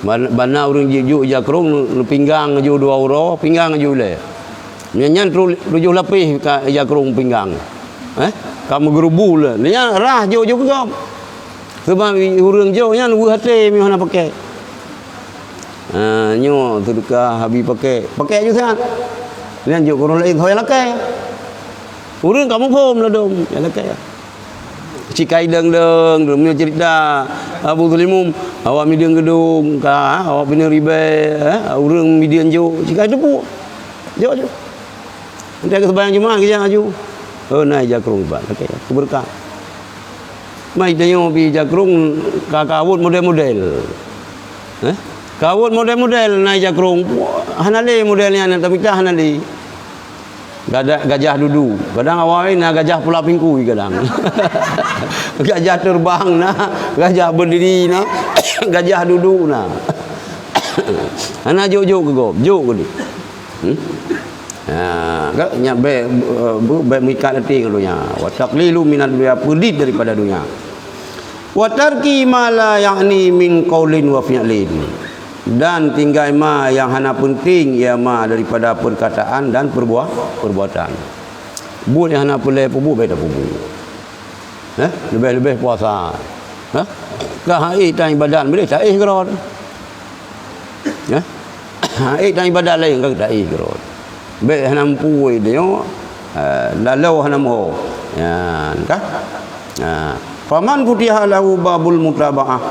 Bana urang jijuk jakrung lu pinggang ju 2 euro, pinggang ju le. Nyan 7 lapis ka jakrung pinggang. Kamu gerubu le. Nya rah ju ke kau. Sebab urang jo nya lu hati mi hana pakai. Nyo tu ka habis pakai ju sangat. Nyan ju kurang lain hoi lakai. Urang kamu pom lah dong, ya lakai. Cikai deng-deng, dunia cerita Abu Tulimum, awak midian gedung, awak bina ribai, urang midian jo, cikai depu. Jo. Nanti ke sebayang jemaah ke jangan aju. Naik jakrung pak, okey. Keberkah. Mai tanya pi jakrung kawut model-model. Kawut model-model naik jakrung. Hanale modelnya tapi tak hanale. Gajah dudu. Kadang awal nak gajah pula pingkui kadang. Gajah terbang nah, gajah berdiri nah, gajah duduk nah. Ana jok-jok ke gop, jok ke ni. Gak nya be mikat hati dunia. Wa taqlilu minad dunya, pedit daripada dunia. Wa tarki ma la ya'ni min qaulin wa fi'lin. Dan tinggal ma yang hana penting ia ma daripada perkataan dan perbuatan. Buat yang hana boleh pubu beda pubu. Lebih puasa. Kah dan ibadat boleh tak gerot. Dan ibadat lain kah tak gerot. Be hana puai dia lalau hana mo. Ya kah? Faman futiha lahu babul mutaba'ah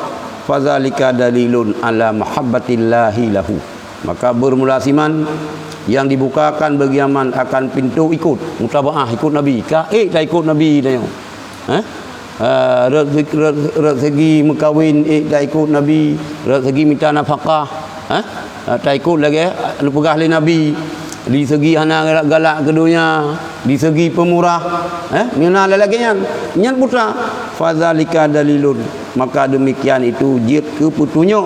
fadzalika dalilun ala mahabbatillahi lahu. Maka bermulasiman yang dibukakan bagi aman akan pintu ikut mutabaah, ikut nabi ka tak ikut nabi dia. Segi mekawin tak ikut nabi, segi minta nafkah tak ikut lagi pegah le nabi. Di segi hana galak ke dunia, di segi pemurah mina lagi nyan putra fadzalika dalilun. Maka demikian itu dia ke petunjuk,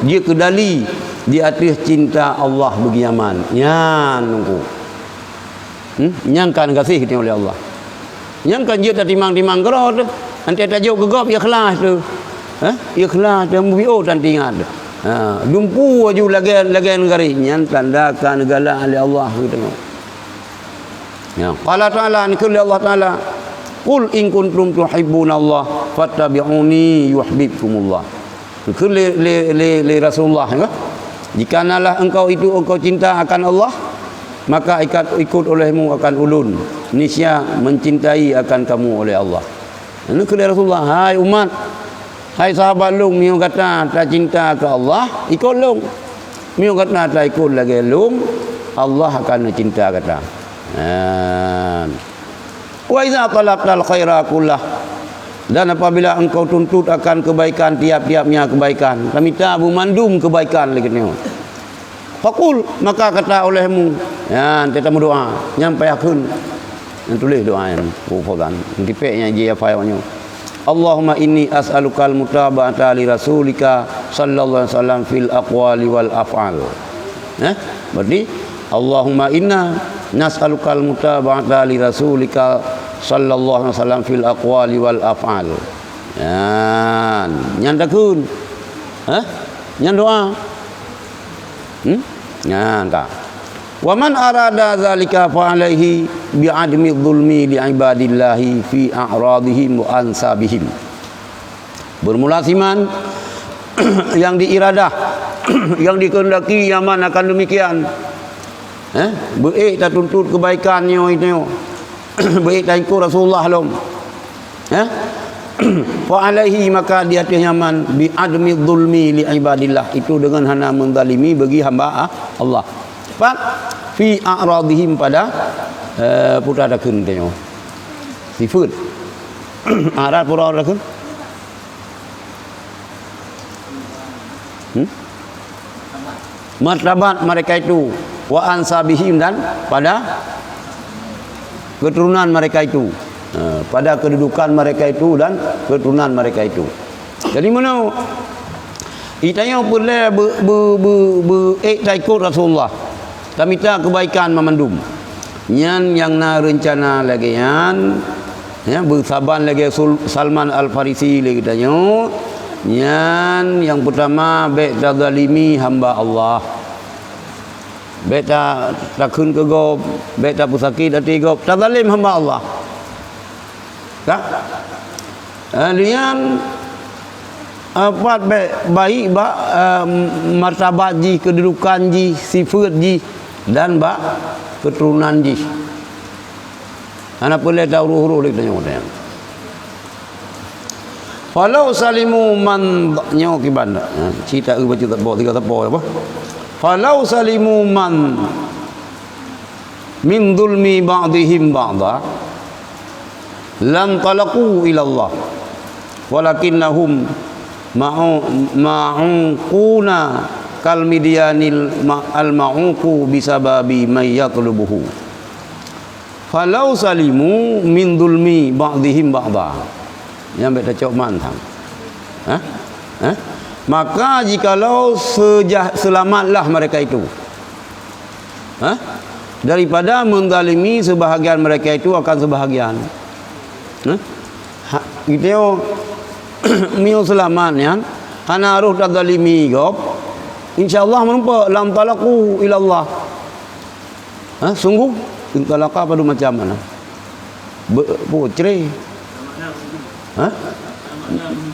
dia ke dali di atas cinta Allah bagi aman. Nyan nunggu. Nyan kan kasih kita oleh Allah. Nyan kan dia tak timang-timang gerot. Nanti tajuk gegap ikhlas tu. Ikhlas dan mubiu dan tingat. Dumpu aju lagi negari nyan tandakan negara oleh Allah kita tengok. Ya, qala ta'ala ni kulli Allah ta'ala qul in kuntum tuhibbunallah fattabi'uni yuhibbukumullah. Ke le Rasulullah kan? Jikalau engkau cinta akan Allah, maka ikut olehmu akan ulun. Niscaya mencintai akan kamu oleh Allah. Ini ke Rasulullah, hai umat, hai sahabat lung, miu kata tak cinta ke Allah, ikut lung. Miu kata tak ikut lagi lung, Allah akan cinta kata. Wa iza talabtal khaira kullah. Dan apabila engkau tuntut akan kebaikan tiap-tiapnya kebaikan, kami tak memandum kebaikan lagi ni. Faqul, maka kata olehmu, ya kita berdoa, nyampaikan. Yang tulis doa yang upakan. Tipeknya dia fayanya. Allahumma inni as'alukal mutaba'ata li rasulika sallallahu alaihi wasallam fil aqwali wal af'al. Berarti Allahumma inna nas'alukal mutaba'ata li rasulika sallallahu alaihi wasallam fil aqwali wal af'al. Nyan takun. Nyan doa. Nyan ka. Wa man arada zalika fa alaihi bi admi dzulmi li ibadillahi fi a'radihim wa ansabihim. Bermulasiman yang diiradah yang dikehendaki Yaman akan demikian. Baik tak tuntut kebaikannya itu. Baik tak ikut Rasulullah lom. Fa alaihi maka di atas Yaman bi admi dzulmi li ibadillah, itu dengan hana menzalimi bagi hamba Allah. Pak fi a'radihim pada putra dakun tengok. Sifat. Arad pura dakun. martabat mereka itu, wa ansabihim, dan pada keturunan mereka itu, pada kedudukan mereka itu dan keturunan mereka itu. Jadi mana kita yang boleh tak ikut Rasulullah, kami minta kebaikan memandum nyan yang na rencana lagi yan, ya, bersaban lagi Salman Al-Farisi lagi tanya nyan yang pertama baik zalimi hamba Allah, baik tak kun ke gob, baik tak pusakit hati gob, tak zalim hamba Allah. Tak? Lian apa baik martabat ji, kedudukan ji, sifat ji, dan keturunan ji. Anak boleh tahu huru-huru lagi tanya. Falau salimu man nyo ki banda. Cerita baca tak bawa 3 tapo apa? Falau salimu man min zulmi ba'dihim ba'da lam talaqu ila Allah walakinnahum ma'uquna kal midyanil al-ma'uqu bisababi may yatlubuhu. Falau salimu min zulmi ba'dihim ba'da, yang beta cok mantang. Maka jikalau selamatlah mereka itu daripada menzalimi sebahagian mereka itu akan sebahagian. Kita mio selamat ya, hana ruh tak zalimi gop, insyaallah menumpa lam talaku ilallah. Sungguh talaka pada macam mana? Cerai.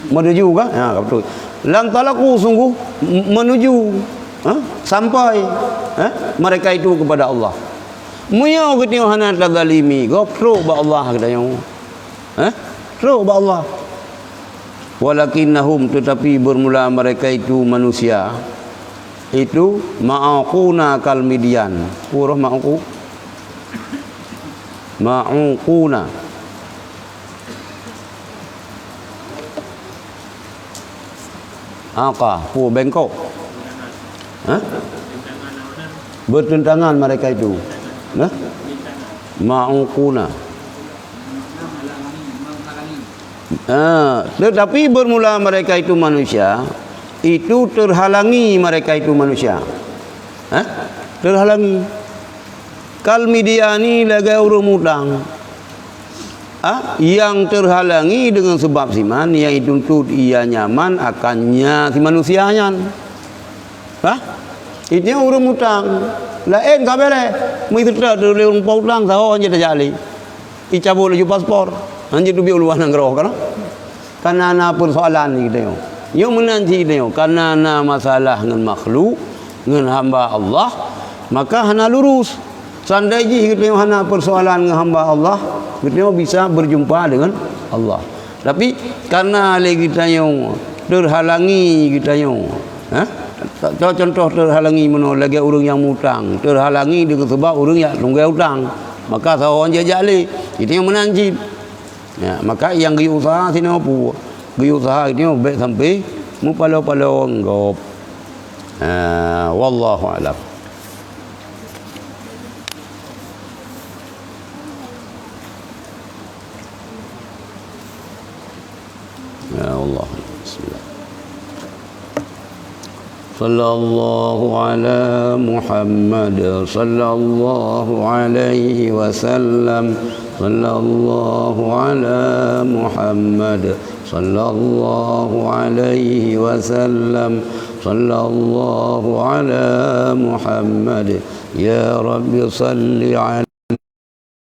Menuju kah? Ya, betul. Lam talaku sungguh menuju sampai mereka itu kepada Allah. Muyo ketio hana tak zalimi gop, ro ba Allah katanya. Ro ba Allah. Walakinnahum, tetapi bermula mereka itu manusia itu ma'aquna kal midyan. Huruf ma'aqu, ma'uquna, pu bengkok, bertentangan mereka itu, ma'uquna. Tetapi bermula mereka itu manusia, itu terhalangi mereka itu manusia, terhalangi. Kal midyani lagai urung mudang, yang terhalangi dengan sebab siman yang dituntut ia nyaman akannya si manusianya. Itu yang urung mudang lain kabele mu itu terleung pautang saho anje terjali icabul laju paspor anje tu biar luar nangro karena na persoalan ni kita yo menanti dia karena na masalah dengan makhluk dengan hamba Allah, maka hana lurus. Seandainya kita hana persoalan dengan hamba Allah, kita bisa berjumpa dengan Allah. Tapi karena lagi kita yang terhalangi, kita yang contoh terhalangi mana lagi orang yang mutang, terhalangi dengan sebab orang yang tunggu hutang, maka sahawan jajak le itu yang menanjit. Ya, maka yang gaya usaha sini apa? Gaya usaha ini baik sampai mu palo-palo ngop. Wallahu a'lam. Ya Allah. Bismillah. Sallallahu ala Muhammad sallallahu alaihi wasallam. Sallallahu ala Muhammad sallallahu alaihi wasallam. Sallallahu ala Muhammad. Ya Rabbi salli ala